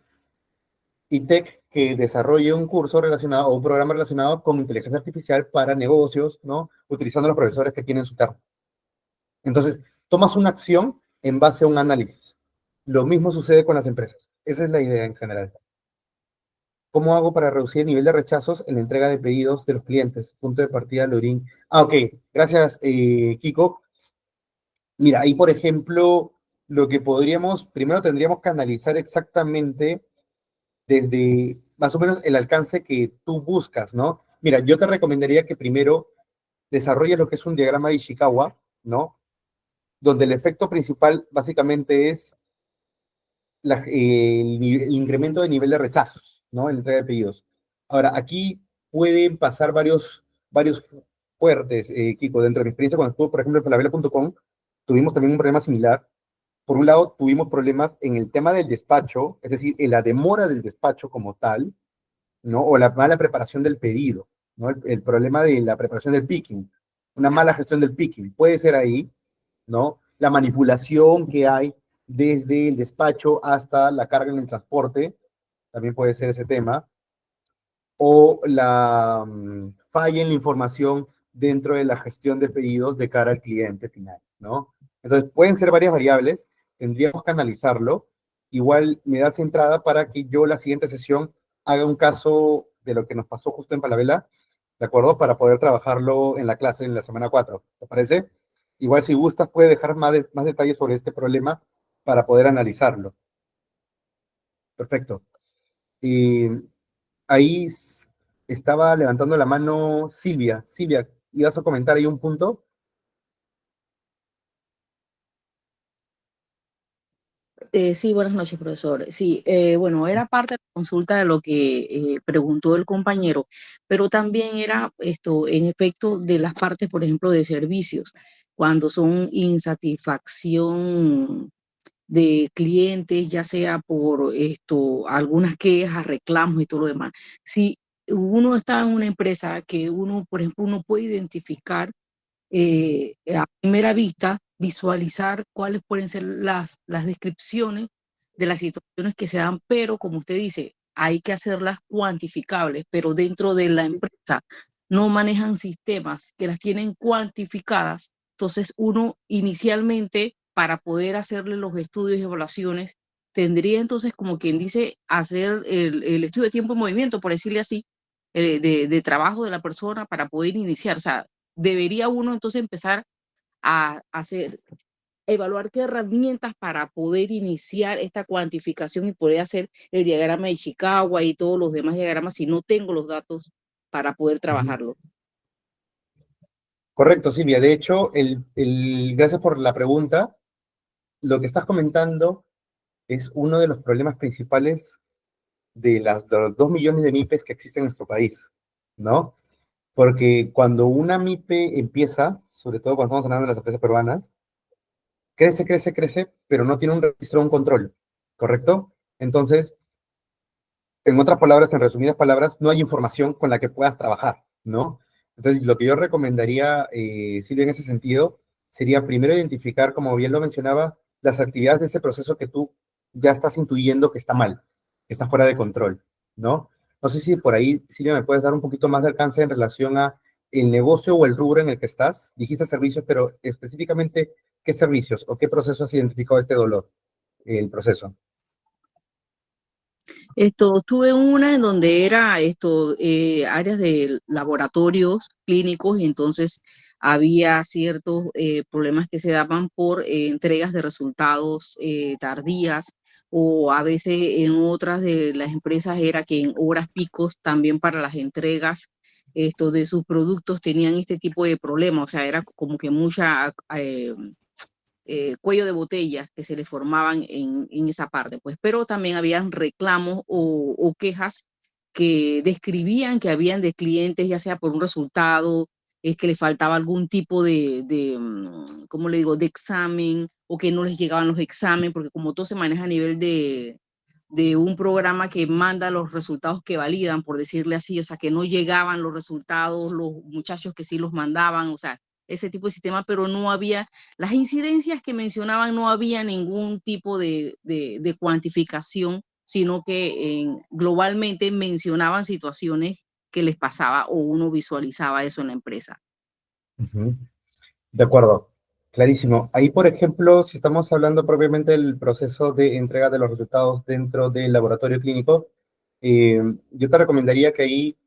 ITEC que desarrolle un curso relacionado o un programa relacionado con inteligencia artificial para negocios, ¿no? Utilizando los profesores que tienen su terreno. Entonces, tomas una acción en base a un análisis. Lo mismo sucede con las empresas. Esa es la idea en general. ¿Cómo hago para reducir el nivel de rechazos en la entrega de pedidos de los clientes? Punto de partida, Lorín. Ok. Gracias, Kiko. Mira, ahí, por ejemplo, lo que primero tendríamos que analizar exactamente desde más o menos el alcance que tú buscas, ¿no? Mira, yo te recomendaría que primero desarrolles lo que es un diagrama de Ishikawa, ¿no? Donde el efecto principal básicamente es el incremento de nivel de rechazos, ¿no? En la entrega de pedidos. Ahora, aquí pueden pasar varios fuertes, Kiko. Dentro de mi experiencia cuando estuve, por ejemplo, en falabella.com, tuvimos también un problema similar. Por un lado, tuvimos problemas en el tema del despacho, es decir, en la demora del despacho como tal, ¿no? O la mala preparación del pedido, ¿no? El problema de la preparación del picking, una mala gestión del picking, puede ser ahí, ¿no? La manipulación que hay desde el despacho hasta la carga en el transporte, también puede ser ese tema, o la falla en la información dentro de la gestión de pedidos de cara al cliente final, ¿no? Entonces, pueden ser varias variables, tendríamos que analizarlo. Igual me das entrada para que yo la siguiente sesión haga un caso de lo que nos pasó justo en Falabella, ¿de acuerdo? Para poder trabajarlo en la clase en la semana 4, ¿te parece? Igual si gustas puede dejar más detalles sobre este problema para poder analizarlo. Perfecto. Y ahí estaba levantando la mano Silvia. Silvia, ¿ibas a comentar ahí un punto? Sí, buenas noches, profesor. Sí, bueno, era parte de la consulta de lo que preguntó el compañero, pero también era esto, en efecto, de las partes, por ejemplo, de servicios, cuando son insatisfacción de clientes, ya sea por esto, algunas quejas, reclamos y todo lo demás. Si uno está en una empresa que uno, por ejemplo, uno puede identificar a primera vista, visualizar cuáles pueden ser las descripciones de las situaciones que se dan, pero como usted dice, hay que hacerlas cuantificables, pero dentro de la empresa no manejan sistemas que las tienen cuantificadas. Entonces uno inicialmente, para poder hacerle los estudios y evaluaciones, tendría entonces, como quien dice, hacer el estudio de tiempo y movimiento, por decirle así, de trabajo de la persona para poder iniciar. O sea, debería uno entonces empezar a hacer, evaluar qué herramientas para poder iniciar esta cuantificación y poder hacer el diagrama de Ishikawa y todos los demás diagramas si no tengo los datos para poder trabajarlo. Correcto, Silvia. De hecho, gracias por la pregunta. Lo que estás comentando es uno de los problemas principales de los 2 millones de MIPES que existen en nuestro país, ¿no? Porque cuando una MIPE empieza, sobre todo cuando estamos hablando de las empresas peruanas, crece, pero no tiene un registro, un control, ¿correcto? Entonces, en otras palabras, en resumidas palabras, no hay información con la que puedas trabajar, ¿no? Entonces, lo que yo recomendaría, Silvia, en ese sentido, sería primero identificar, como bien lo mencionaba, las actividades de ese proceso que tú ya estás intuyendo que está mal, que está fuera de control, ¿no? No sé si por ahí, Silvia, me puedes dar un poquito más de alcance en relación a el negocio o el rubro en el que estás. Dijiste servicios, pero específicamente, ¿qué servicios o qué proceso has identificado este dolor, el proceso? Tuve una en donde era áreas de laboratorios clínicos y entonces había ciertos problemas que se daban por entregas de resultados tardías, o a veces en otras de las empresas era que en horas picos también para las entregas de sus productos tenían este tipo de problemas. O sea, era como que mucha cuello de botella que se le formaban en esa parte, pues, pero también habían reclamos o quejas que describían que habían de clientes, ya sea por un resultado es que le faltaba algún tipo ¿cómo le digo?, de examen, o que no les llegaban los exámenes, porque como todo se maneja a nivel de un programa que manda los resultados que validan, por decirle así, o sea, que no llegaban los resultados, los muchachos que sí los mandaban, o sea, ese tipo de sistema, pero no había, las incidencias que mencionaban, no había ningún tipo de cuantificación, sino que globalmente mencionaban situaciones que les pasaba o uno visualizaba eso en la empresa. Ujú. De acuerdo, clarísimo. Ahí, por ejemplo, si estamos hablando propiamente del proceso de entrega de los resultados dentro del laboratorio clínico, yo te recomendaría que ahí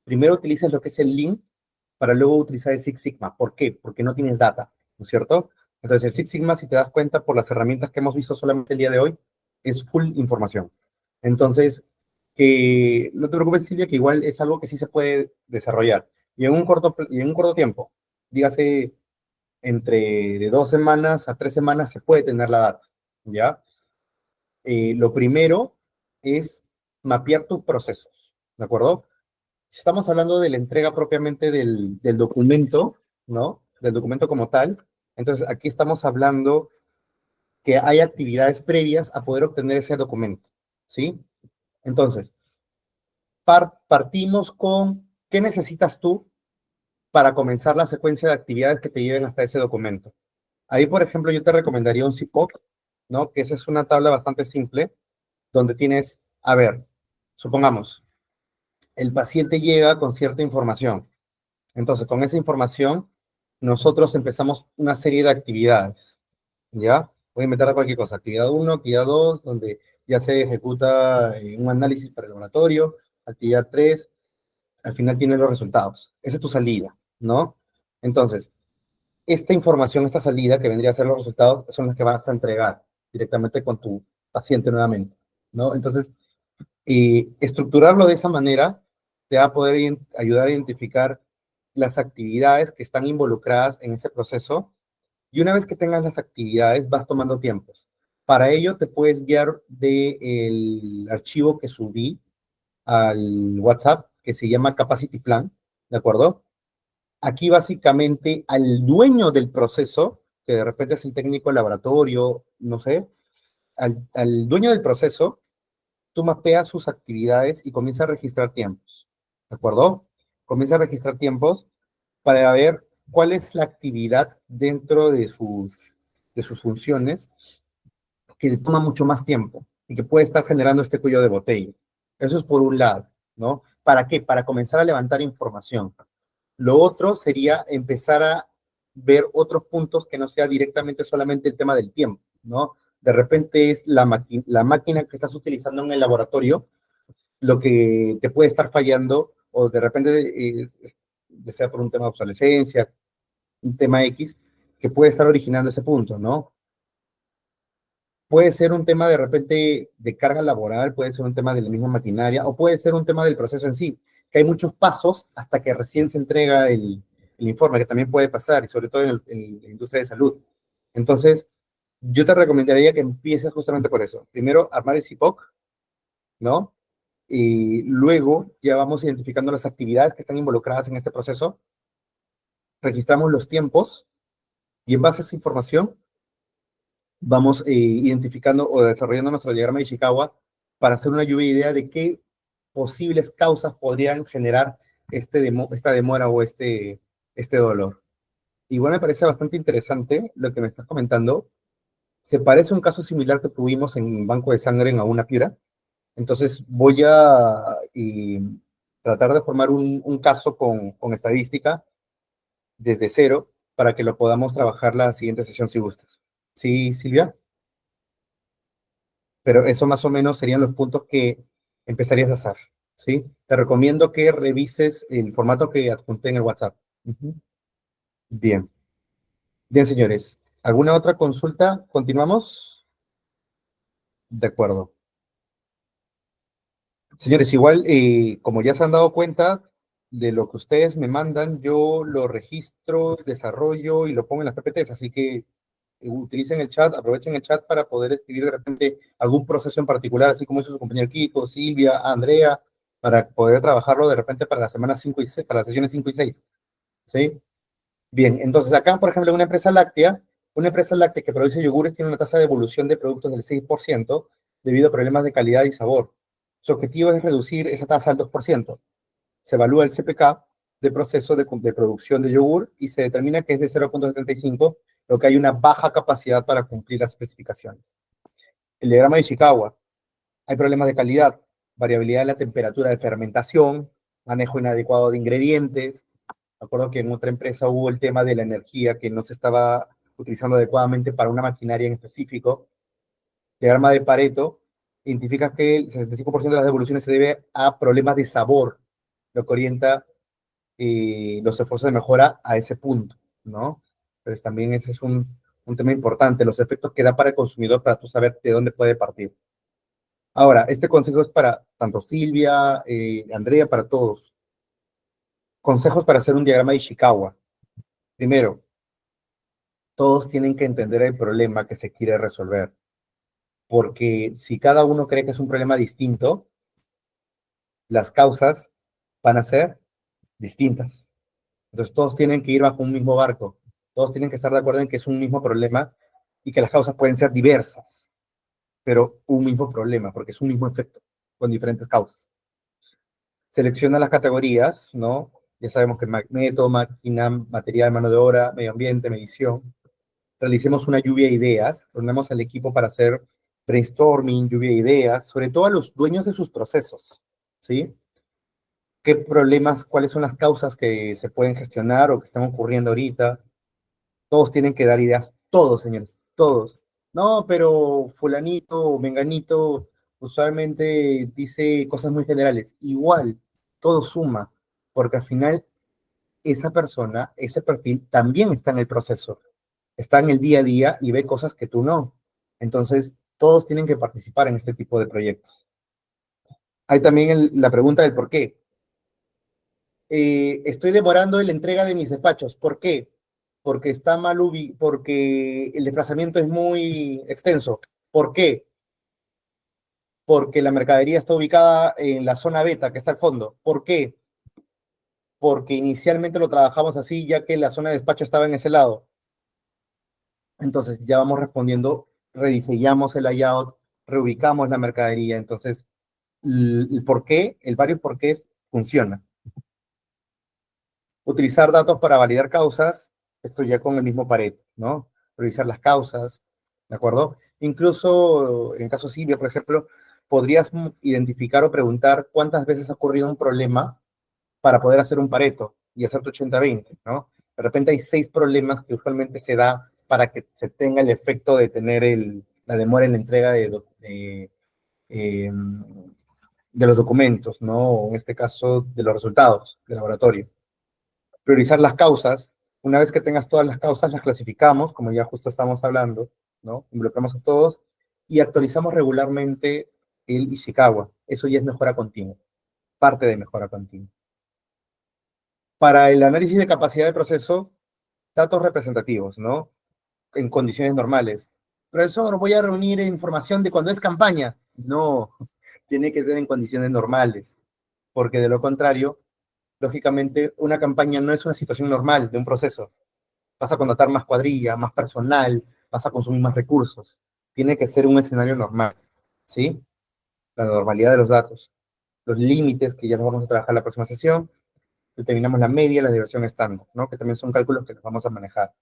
primero utilices lo que es el Lean para luego utilizar el Six Sigma. ¿Por qué? Porque no tienes data, ¿no es cierto? Entonces, el Six Sigma, si te das cuenta por las herramientas que hemos visto solamente el día de hoy, es full información. Entonces, que no te preocupes, Silvia, que igual es algo que sí se puede desarrollar. Y en un corto tiempo, dígase entre de 2 semanas a 3 semanas se puede tener la data, ¿ya? Lo primero es mapear tus procesos, ¿de acuerdo? Si estamos hablando de la entrega propiamente del documento, ¿no? Del documento como tal, entonces aquí estamos hablando que hay actividades previas a poder obtener ese documento, ¿sí? Entonces, partimos con, ¿qué necesitas tú para comenzar la secuencia de actividades que te lleven hasta ese documento? Ahí, por ejemplo, yo te recomendaría un CIPOC, ¿no? Que esa es una tabla bastante simple, donde tienes, a ver, supongamos, el paciente llega con cierta información. Entonces, con esa información, nosotros empezamos una serie de actividades, ¿ya? Voy a inventar cualquier cosa, actividad 1, actividad 2, donde ya se ejecuta un análisis para el laboratorio, actividad 3, al final tiene los resultados. Esa es tu salida, ¿no? Entonces, esta información, esta salida que vendría a ser los resultados, son las que vas a entregar directamente con tu paciente nuevamente, ¿no? Entonces, estructurarlo de esa manera te va a poder ayudar a identificar las actividades que están involucradas en ese proceso, y una vez que tengas las actividades, vas tomando tiempos. Para ello, te puedes guiar del archivo que subí al WhatsApp, que se llama Capacity Plan, ¿de acuerdo? Aquí básicamente al dueño del proceso, que de repente es el técnico de laboratorio, no sé, al dueño del proceso, tú mapeas sus actividades y comienza a registrar tiempos, ¿de acuerdo? Comienza a registrar tiempos para ver cuál es la actividad dentro de sus funciones que le toma mucho más tiempo y que puede estar generando este cuello de botella. Eso es por un lado, ¿no? ¿Para qué? Para comenzar a levantar información. Lo otro sería empezar a ver otros puntos que no sea directamente solamente el tema del tiempo, ¿no? De repente es la máquina que estás utilizando en el laboratorio lo que te puede estar fallando, o de repente sea por un tema de obsolescencia, un tema X, que puede estar originando ese punto, ¿no? Puede ser un tema de repente de carga laboral, puede ser un tema de la misma maquinaria, o puede ser un tema del proceso en sí, que hay muchos pasos hasta que recién se entrega el informe, que también puede pasar, y sobre todo en la industria de salud. Entonces, yo te recomendaría que empieces justamente por eso. Primero, armar el CIPOC, ¿no? Y luego ya vamos identificando las actividades que están involucradas en este proceso, registramos los tiempos, y en base a esa información vamos identificando o desarrollando nuestro diagrama de Ishikawa para hacer una lluvia de idea de qué posibles causas podrían generar esta demora o este dolor. Igual me parece bastante interesante lo que me estás comentando. Se parece a un caso similar que tuvimos en banco de sangre en Auna Piura. Entonces voy a tratar de formar un caso con estadística desde cero para que lo podamos trabajar la siguiente sesión si gustas. ¿Sí, Silvia? Pero eso más o menos serían los puntos que empezarías a hacer, ¿sí? Te recomiendo que revises el formato que adjunté en el WhatsApp. Ujú. Bien. Bien, señores. ¿Alguna otra consulta? ¿Continuamos? De acuerdo. Señores, igual, como ya se han dado cuenta de lo que ustedes me mandan, yo lo registro, desarrollo y lo pongo en las PPTs, así que utilicen el chat, aprovechen el chat para poder escribir de repente algún proceso en particular, así como hizo su compañero Kiko, Silvia, Andrea, para poder trabajarlo de repente para las semanas 5 y 6, para las sesiones 5 y 6. ¿sí? Bien, entonces acá, por ejemplo, una empresa láctea que produce yogures tiene una tasa de evolución de productos del 6% debido a problemas de calidad y sabor. Su objetivo es reducir esa tasa al 2%. Se evalúa el CPK de proceso de producción de yogur y se determina que es de 0,75, lo que hay una baja capacidad para cumplir las especificaciones. El diagrama de Ishikawa. Hay problemas de calidad, variabilidad de la temperatura de fermentación, manejo inadecuado de ingredientes. Me acuerdo que en otra empresa hubo el tema de la energía que no se estaba utilizando adecuadamente para una maquinaria en específico. Diagrama de Pareto identifica que el 65% de las devoluciones se debe a problemas de sabor, lo que orienta los esfuerzos de mejora a ese punto, ¿no? Entonces también ese es un tema importante, los efectos que da para el consumidor para tú saber de dónde puede partir. Ahora, este consejo es para tanto Silvia, Andrea, para todos. Consejos para hacer un diagrama de Ishikawa. Primero, todos tienen que entender el problema que se quiere resolver, porque si cada uno cree que es un problema distinto, las causas van a ser distintas. Entonces todos tienen que ir bajo un mismo barco, todos tienen que estar de acuerdo en que es un mismo problema y que las causas pueden ser diversas, pero un mismo problema, porque es un mismo efecto, con diferentes causas. Selecciona las categorías, ¿no? Ya sabemos que magneto, máquina, material, mano de obra, medio ambiente, medición. Realicemos una lluvia de ideas, reunamos al equipo para hacer brainstorming, lluvia de ideas, sobre todo a los dueños de sus procesos, ¿sí? ¿Qué problemas, cuáles son las causas que se pueden gestionar o que están ocurriendo ahorita? Todos tienen que dar ideas, todos, señores, todos. No, pero fulanito o menganito usualmente dice cosas muy generales. Igual, todo suma, porque al final esa persona, ese perfil, también está en el proceso, está en el día a día y ve cosas que tú no. Entonces, todos tienen que participar en este tipo de proyectos. Hay también la pregunta del por qué. Estoy demorando en la entrega de mis despachos. ¿Por qué? Porque está mal porque el desplazamiento es muy extenso. ¿Por qué? Porque la mercadería está ubicada en la zona beta, que está al fondo. ¿Por qué? Porque inicialmente lo trabajamos así, ya que la zona de despacho estaba en ese lado. Entonces ya vamos respondiendo, rediseñamos el layout, reubicamos la mercadería. Entonces, el por qué, el varios porqués funciona. Utilizar datos para validar causas, esto ya con el mismo Pareto, ¿no? Revisar las causas, ¿de acuerdo? Incluso, en caso Silvia, por ejemplo, podrías identificar o preguntar cuántas veces ha ocurrido un problema para poder hacer un Pareto y hacer tu 80-20, ¿no? De repente hay 6 problemas que usualmente se da para que se tenga el efecto de tener la demora en la entrega de los documentos, ¿no? O en este caso, de los resultados del laboratorio. Priorizar las causas. Una vez que tengas todas las causas, las clasificamos, como ya justo estamos hablando, ¿no? Involucramos a todos y actualizamos regularmente el Ishikawa. Eso ya es mejora continua, parte de mejora continua. Para el análisis de capacidad de proceso, datos representativos, ¿no? En condiciones normales. Profesor, voy a reunir información de cuando es campaña. No, tiene que ser en condiciones normales, porque de lo contrario, lógicamente, una campaña no es una situación normal de un proceso. Vas a contratar más cuadrilla, más personal, vas a consumir más recursos. Tiene que ser un escenario normal, ¿sí? La normalidad de los datos. Los límites, que ya nos vamos a trabajar en la próxima sesión. Determinamos la media y la diversión estándar, ¿no? Que también son cálculos que los vamos a manejar.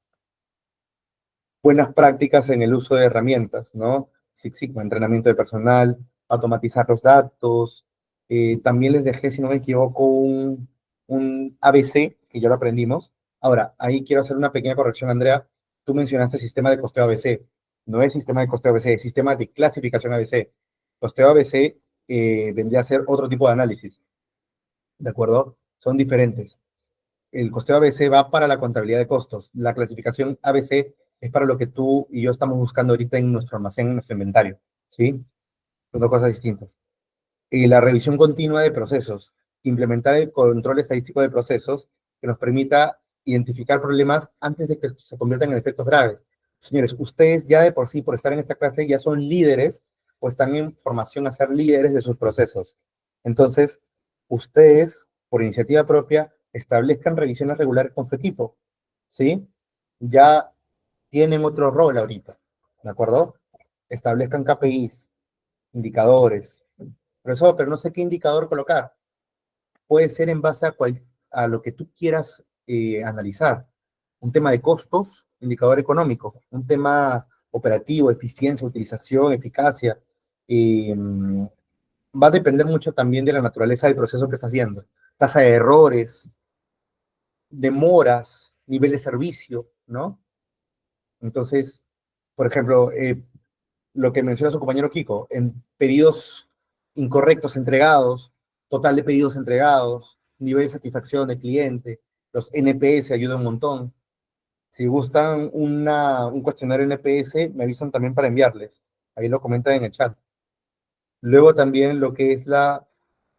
Buenas prácticas en el uso de herramientas, ¿no? Six Sigma, entrenamiento de personal, automatizar los datos. También les dejé, si no me equivoco, un ABC, que ya lo aprendimos. Ahora, ahí quiero hacer una pequeña corrección, Andrea. Tú mencionaste sistema de costeo ABC. No es sistema de costeo ABC, es sistema de clasificación ABC. Costeo ABC vendría a ser otro tipo de análisis, ¿de acuerdo? Son diferentes. El costeo ABC va para la contabilidad de costos. La clasificación ABC es para lo que tú y yo estamos buscando ahorita en nuestro almacén, en nuestro inventario, ¿sí? Son dos cosas distintas. Y la revisión continua de procesos. Implementar el control estadístico de procesos que nos permita identificar problemas antes de que se conviertan en efectos graves. Señores, ustedes ya de por sí, por estar en esta clase, ya son líderes o están en formación a ser líderes de sus procesos. Entonces, ustedes, por iniciativa propia, establezcan revisiones regulares con su equipo, ¿sí? Ya tienen otro rol ahorita, ¿de acuerdo? Establezcan KPIs, indicadores. Profesor, pero no sé qué indicador colocar. Puede ser en base a lo que tú quieras analizar. Un tema de costos, indicador económico. Un tema operativo, eficiencia, utilización, eficacia. Va a depender mucho también de la naturaleza del proceso que estás viendo. Tasa de errores, demoras, nivel de servicio, ¿no? Entonces, por ejemplo, lo que menciona su compañero Kiko, en pedidos incorrectos entregados, total de pedidos entregados, nivel de satisfacción del cliente, los NPS ayudan un montón. Si gustan un cuestionario NPS, me avisan también para enviarles. Ahí lo comentan en el chat. Luego también lo que es la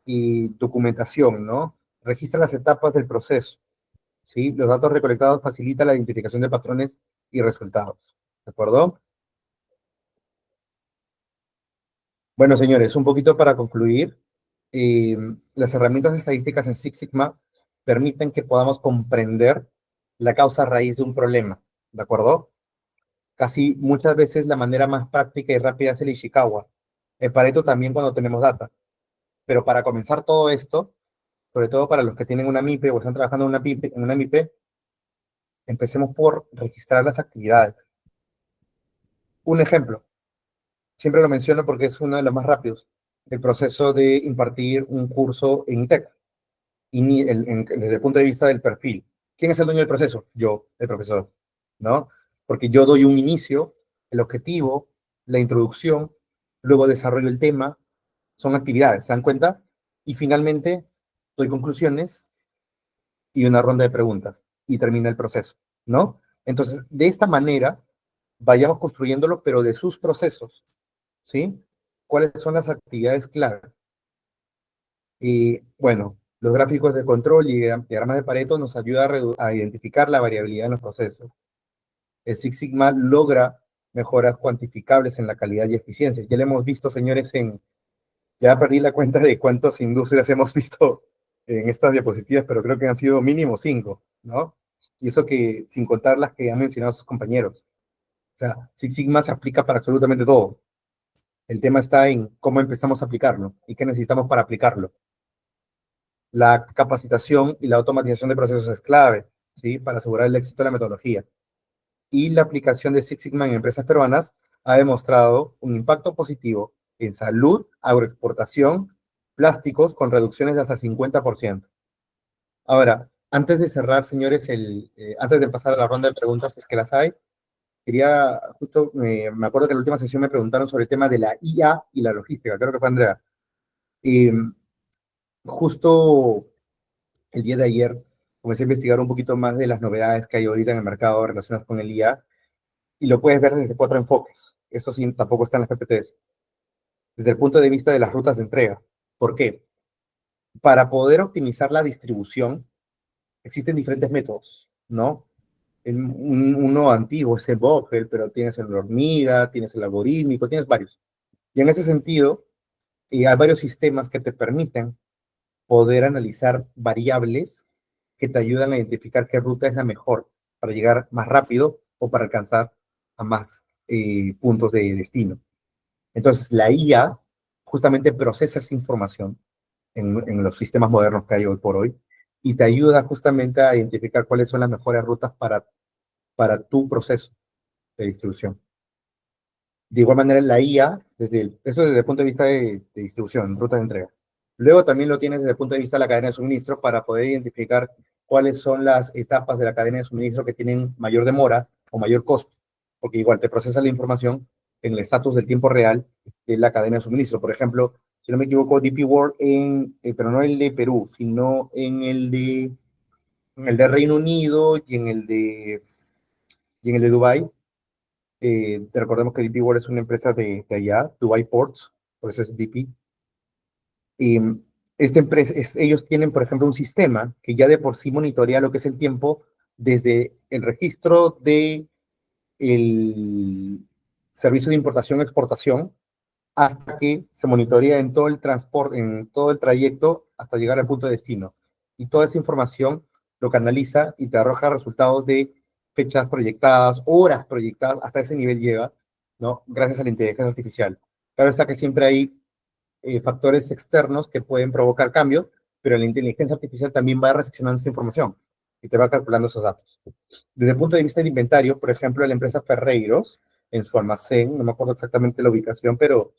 documentación, ¿no? Registra las etapas del proceso, ¿sí? Los datos recolectados facilitan la identificación de patrones y resultados, ¿de acuerdo? Bueno, señores, un poquito para concluir, eh, las herramientas estadísticas en Six Sigma permiten que podamos comprender la causa raíz de un problema, ¿de acuerdo? Casi muchas veces la manera más práctica y rápida es el Ishikawa. El Pareto también cuando tenemos data. Pero para comenzar todo esto, sobre todo para los que tienen una MIPE o están trabajando en una MIPE, empecemos por registrar las actividades. Un ejemplo, siempre lo menciono porque es uno de los más rápidos, el proceso de impartir un curso en ITEC, desde el punto de vista del perfil. ¿Quién es el dueño del proceso? Yo, el profesor, ¿no? Porque yo doy un inicio, el objetivo, la introducción, luego desarrollo el tema, son actividades, ¿se dan cuenta? Y finalmente doy conclusiones y una ronda de preguntas y termina el proceso, ¿no? Entonces, de esta manera, vayamos construyéndolo, pero de sus procesos, ¿sí? ¿Cuáles son las actividades clave? Y bueno, los gráficos de control y diagramas de Pareto nos ayudan a identificar la variabilidad en los procesos. El Six Sigma logra mejoras cuantificables en la calidad y eficiencia. Ya lo hemos visto, señores, ya perdí la cuenta de cuántas industrias hemos visto en estas diapositivas, pero creo que han sido mínimo 5, ¿no? Y eso que sin contar las que han mencionado sus compañeros. O sea, Six Sigma se aplica para absolutamente todo. El tema está en cómo empezamos a aplicarlo y qué necesitamos para aplicarlo. La capacitación y la automatización de procesos es clave, ¿sí? Para asegurar el éxito de la metodología. Y la aplicación de Six Sigma en empresas peruanas ha demostrado un impacto positivo en salud, agroexportación, plásticos con reducciones de hasta el 50%. Ahora, antes de cerrar, señores, antes de pasar a la ronda de preguntas, si es que las hay, quería, justo me acuerdo que en la última sesión me preguntaron sobre el tema de la IA y la logística, creo que fue Andrea. Y justo el día de ayer comencé a investigar un poquito más de las novedades que hay ahorita en el mercado relacionadas con el IA, y lo puedes ver desde 4 enfoques. Esto sí, tampoco está en las PPTs. Desde el punto de vista de las rutas de entrega. ¿Por qué? Para poder optimizar la distribución, existen diferentes métodos, ¿no? Uno antiguo es el Vogel, pero tienes el hormiga, tienes el algorítmico, tienes varios. Y en ese sentido, hay varios sistemas que te permiten poder analizar variables que te ayudan a identificar qué ruta es la mejor para llegar más rápido o para alcanzar a más puntos de destino. Entonces, la IA justamente procesa esa información en los sistemas modernos que hay hoy por hoy y te ayuda justamente a identificar cuáles son las mejores rutas para tu proceso de distribución. De igual manera, la IA, eso desde el punto de vista de distribución, rutas de entrega. Luego también lo tienes desde el punto de vista de la cadena de suministro para poder identificar cuáles son las etapas de la cadena de suministro que tienen mayor demora o mayor costo, porque igual te procesa la información en el estatus del tiempo real de la cadena de suministro. Por ejemplo, si no me equivoco, DP World pero no el de Perú, sino en el de Reino Unido y en el de Dubái. Te recordemos que DP World es una empresa de allá, Dubai Ports, por eso es DP. Y esta empresa, ellos tienen, por ejemplo, un sistema que ya de por sí monitorea lo que es el tiempo desde el registro de el servicio de importación-exportación hasta que se monitorea en todo el transporte, en todo el trayecto hasta llegar al punto de destino. y toda esa información lo canaliza y te arroja resultados de fechas proyectadas, horas proyectadas, hasta ese nivel llega, ¿no? Gracias a la inteligencia artificial. Claro está que siempre hay factores externos que pueden provocar cambios, pero la inteligencia artificial también va recepcionando esa información y te va calculando esos datos. Desde el punto de vista del inventario, por ejemplo, la empresa Ferreiros, en su almacén, no me acuerdo exactamente la ubicación, pero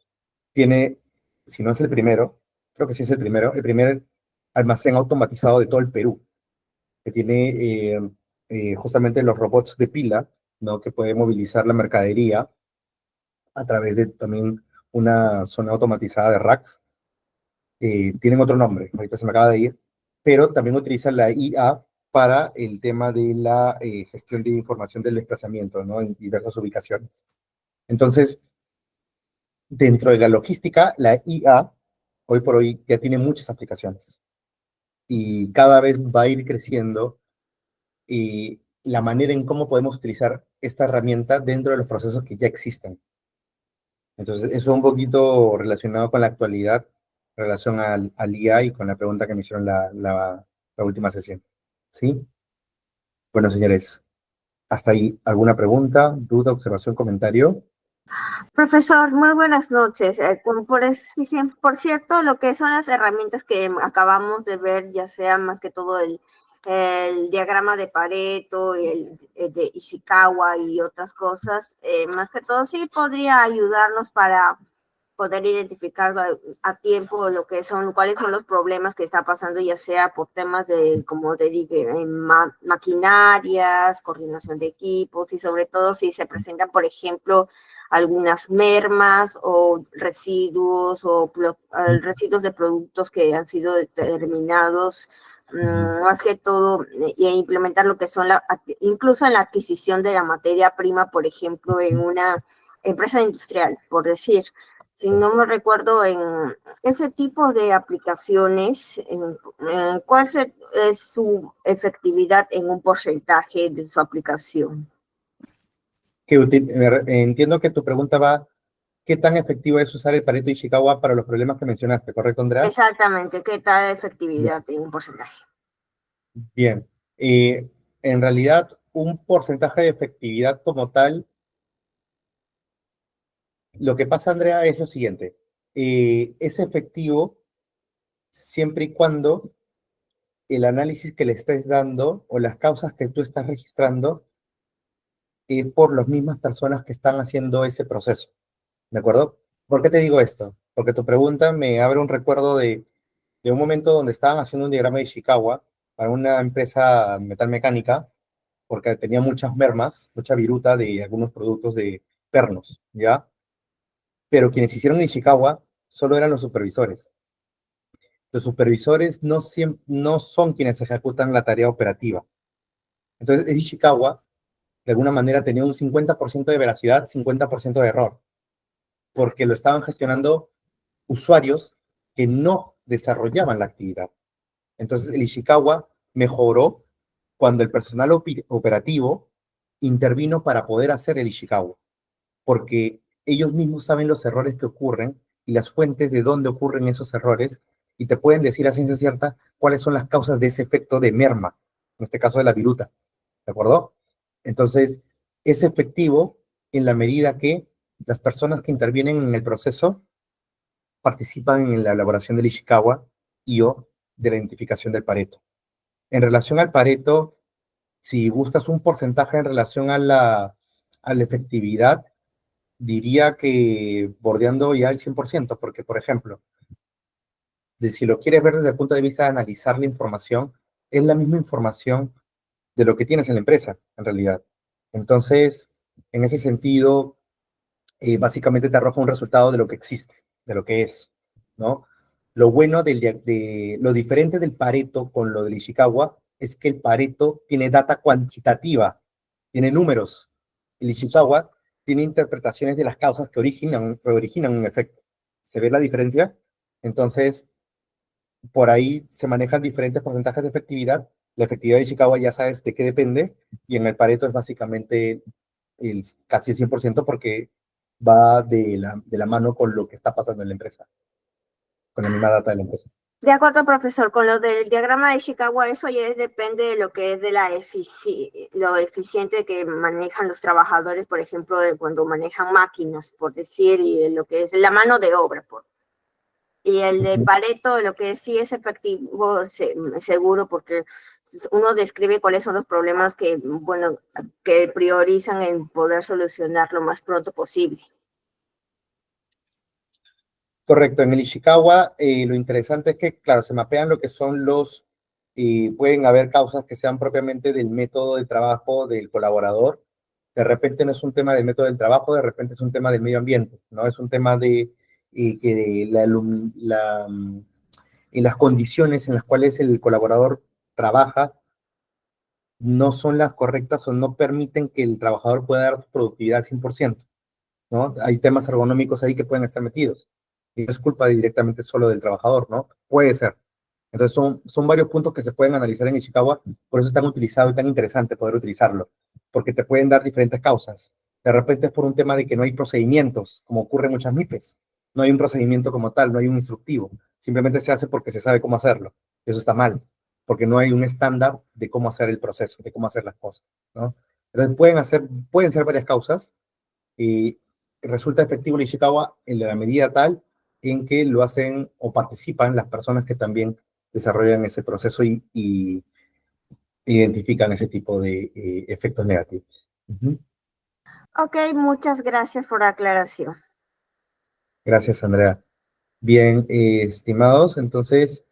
tiene, si no es el primero, creo que sí es el primer almacén automatizado de todo el Perú, que tiene justamente los robots de pila, ¿no? Que puede movilizar la mercadería a través de también una zona automatizada de racks. Tienen otro nombre, ahorita se me acaba de ir, pero también utilizan la IA para el tema de la gestión de información del desplazamiento, ¿no? En diversas ubicaciones. Entonces, dentro de la logística, la IA, hoy por hoy, ya tiene muchas aplicaciones y cada vez va a ir creciendo la manera en cómo podemos utilizar esta herramienta dentro de los procesos que ya existen. Entonces, eso un poquito relacionado con la actualidad, en relación al IA y con la pregunta que me hicieron la última sesión. ¿Sí? Bueno, señores, hasta ahí. ¿Alguna pregunta, duda, observación, comentario? Profesor, muy buenas noches. Por cierto, lo que son las herramientas que acabamos de ver, ya sea más que todo el diagrama de Pareto, el de Ishikawa y otras cosas, más que todo sí podría ayudarnos para poder identificar a tiempo cuáles son los problemas que está pasando, ya sea por temas de, como te dije, maquinarias, coordinación de equipos y sobre todo si se presentan, por ejemplo, algunas mermas o residuos residuos de productos que han sido determinados, más que todo, y implementar lo que son incluso en la adquisición de la materia prima, por ejemplo, en una empresa industrial, por decir. Si no me recuerdo, en ese tipo de aplicaciones, ¿cuál es su efectividad en un porcentaje de su aplicación? Entiendo que tu pregunta va, ¿qué tan efectivo es usar el Pareto Ishikawa para los problemas que mencionaste? ¿Correcto, Andrea? Exactamente, ¿qué tal efectividad en un porcentaje? Bien. En realidad, un porcentaje de efectividad como tal, lo que pasa, Andrea, es lo siguiente. Es efectivo siempre y cuando el análisis que le estés dando o las causas que tú estás registrando es por las mismas personas que están haciendo ese proceso. ¿De acuerdo? ¿Por qué te digo esto? Porque tu pregunta me abre un recuerdo de un momento donde estaban haciendo un diagrama de Ishikawa para una empresa metalmecánica, porque tenía muchas mermas, mucha viruta de algunos productos de pernos, ¿ya? Pero quienes hicieron Ishikawa solo eran los supervisores. Los supervisores no son quienes ejecutan la tarea operativa. Entonces, Ishikawa, de alguna manera, tenía un 50% de veracidad, 50% de error, porque lo estaban gestionando usuarios que no desarrollaban la actividad. Entonces, el Ishikawa mejoró cuando el personal operativo intervino para poder hacer el Ishikawa, porque ellos mismos saben los errores que ocurren y las fuentes de dónde ocurren esos errores y te pueden decir a ciencia cierta cuáles son las causas de ese efecto de merma, en este caso de la viruta, ¿de acuerdo? Entonces, es efectivo en la medida que las personas que intervienen en el proceso participan en la elaboración del Ishikawa y o de la identificación del Pareto. En relación al Pareto, si gustas un porcentaje en relación a la efectividad, diría que bordeando ya el 100%, porque, por ejemplo, si lo quieres ver desde el punto de vista de analizar la información, es la misma información de lo que tienes en la empresa, en realidad. Entonces, en ese sentido, básicamente te arroja un resultado de lo que existe, de lo que es, ¿no? Lo bueno de lo diferente del Pareto con lo del Ishikawa es que el Pareto tiene data cuantitativa, tiene números. El Ishikawa tiene interpretaciones de las causas que originan un efecto. ¿Se ve la diferencia? Entonces, por ahí se manejan diferentes porcentajes de efectividad. La efectividad de Ishikawa ya sabes de qué depende, y en el Pareto es básicamente casi el 100% porque va de la mano con lo que está pasando en la empresa, con la misma data de la empresa. De acuerdo, profesor, con lo del diagrama de Chicago, eso ya depende de lo que es de lo eficiente que manejan los trabajadores, por ejemplo, de cuando manejan máquinas, por decir, y de lo que es la mano de obra. Y el de Pareto, lo que sí es efectivo, seguro, porque uno describe cuáles son los problemas que, bueno, que priorizan en poder solucionar lo más pronto posible. Correcto, en el Ishikawa lo interesante es que, claro, se mapean lo que son pueden haber causas que sean propiamente del método de trabajo del colaborador. De repente no es un tema del método del trabajo, de repente es un tema del medio ambiente, ¿no? Es un tema de que y las condiciones en las cuales el colaborador trabaja no son las correctas o no permiten que el trabajador pueda dar su productividad al 100%, ¿no? Hay temas ergonómicos ahí que pueden estar metidos. Y no es culpa directamente solo del trabajador, ¿no? Puede ser. Entonces son varios puntos que se pueden analizar en Ishikawa, por eso es tan utilizado y tan interesante poder utilizarlo, porque te pueden dar diferentes causas. De repente es por un tema de que no hay procedimientos, como ocurre en muchas MIPES. No hay un procedimiento como tal, no hay un instructivo. Simplemente se hace porque se sabe cómo hacerlo. Eso está mal, porque no hay un estándar de cómo hacer el proceso, de cómo hacer las cosas, ¿no? Entonces pueden ser varias causas, y resulta efectivo el Ishikawa en la medida tal en que lo hacen o participan las personas que también desarrollan ese proceso y identifican ese tipo de efectos negativos. Ok, muchas gracias por la aclaración. Gracias, Andrea. Bien, estimados, entonces,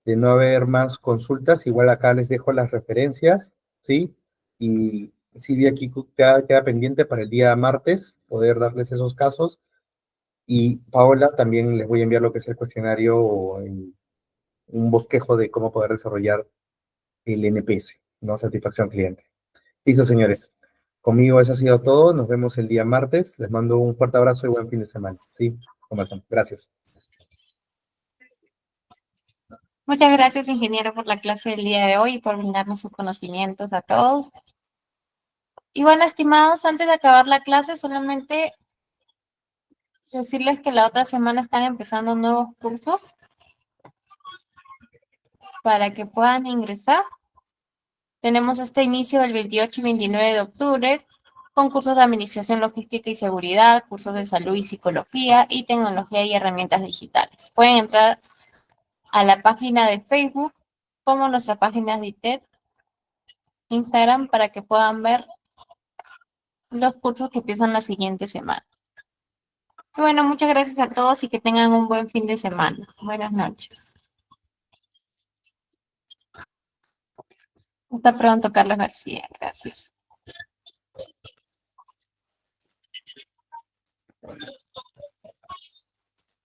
de no haber más consultas, igual acá les dejo las referencias, ¿sí? Y Silvia aquí queda pendiente para el día martes poder darles esos casos. Y Paola, también les voy a enviar lo que es el cuestionario o un bosquejo de cómo poder desarrollar el NPS, ¿no? Satisfacción cliente. Listo, señores. Conmigo eso ha sido todo. Nos vemos el día martes. Les mando un fuerte abrazo y buen fin de semana. ¿Sí? Conversamos. Gracias. Muchas gracias, ingeniero, por la clase del día de hoy y por brindarnos sus conocimientos a todos. Y bueno, estimados, antes de acabar la clase, solamente decirles que la otra semana están empezando nuevos cursos para que puedan ingresar. Tenemos este inicio del 28 y 29 de octubre con cursos de administración, logística y seguridad, cursos de salud y psicología y tecnología y herramientas digitales. Pueden entrar a la página de Facebook como nuestra página de ITED, Instagram, para que puedan ver los cursos que empiezan la siguiente semana. Bueno, muchas gracias a todos y que tengan un buen fin de semana. Buenas noches. Hasta pronto, Carlos García. Gracias.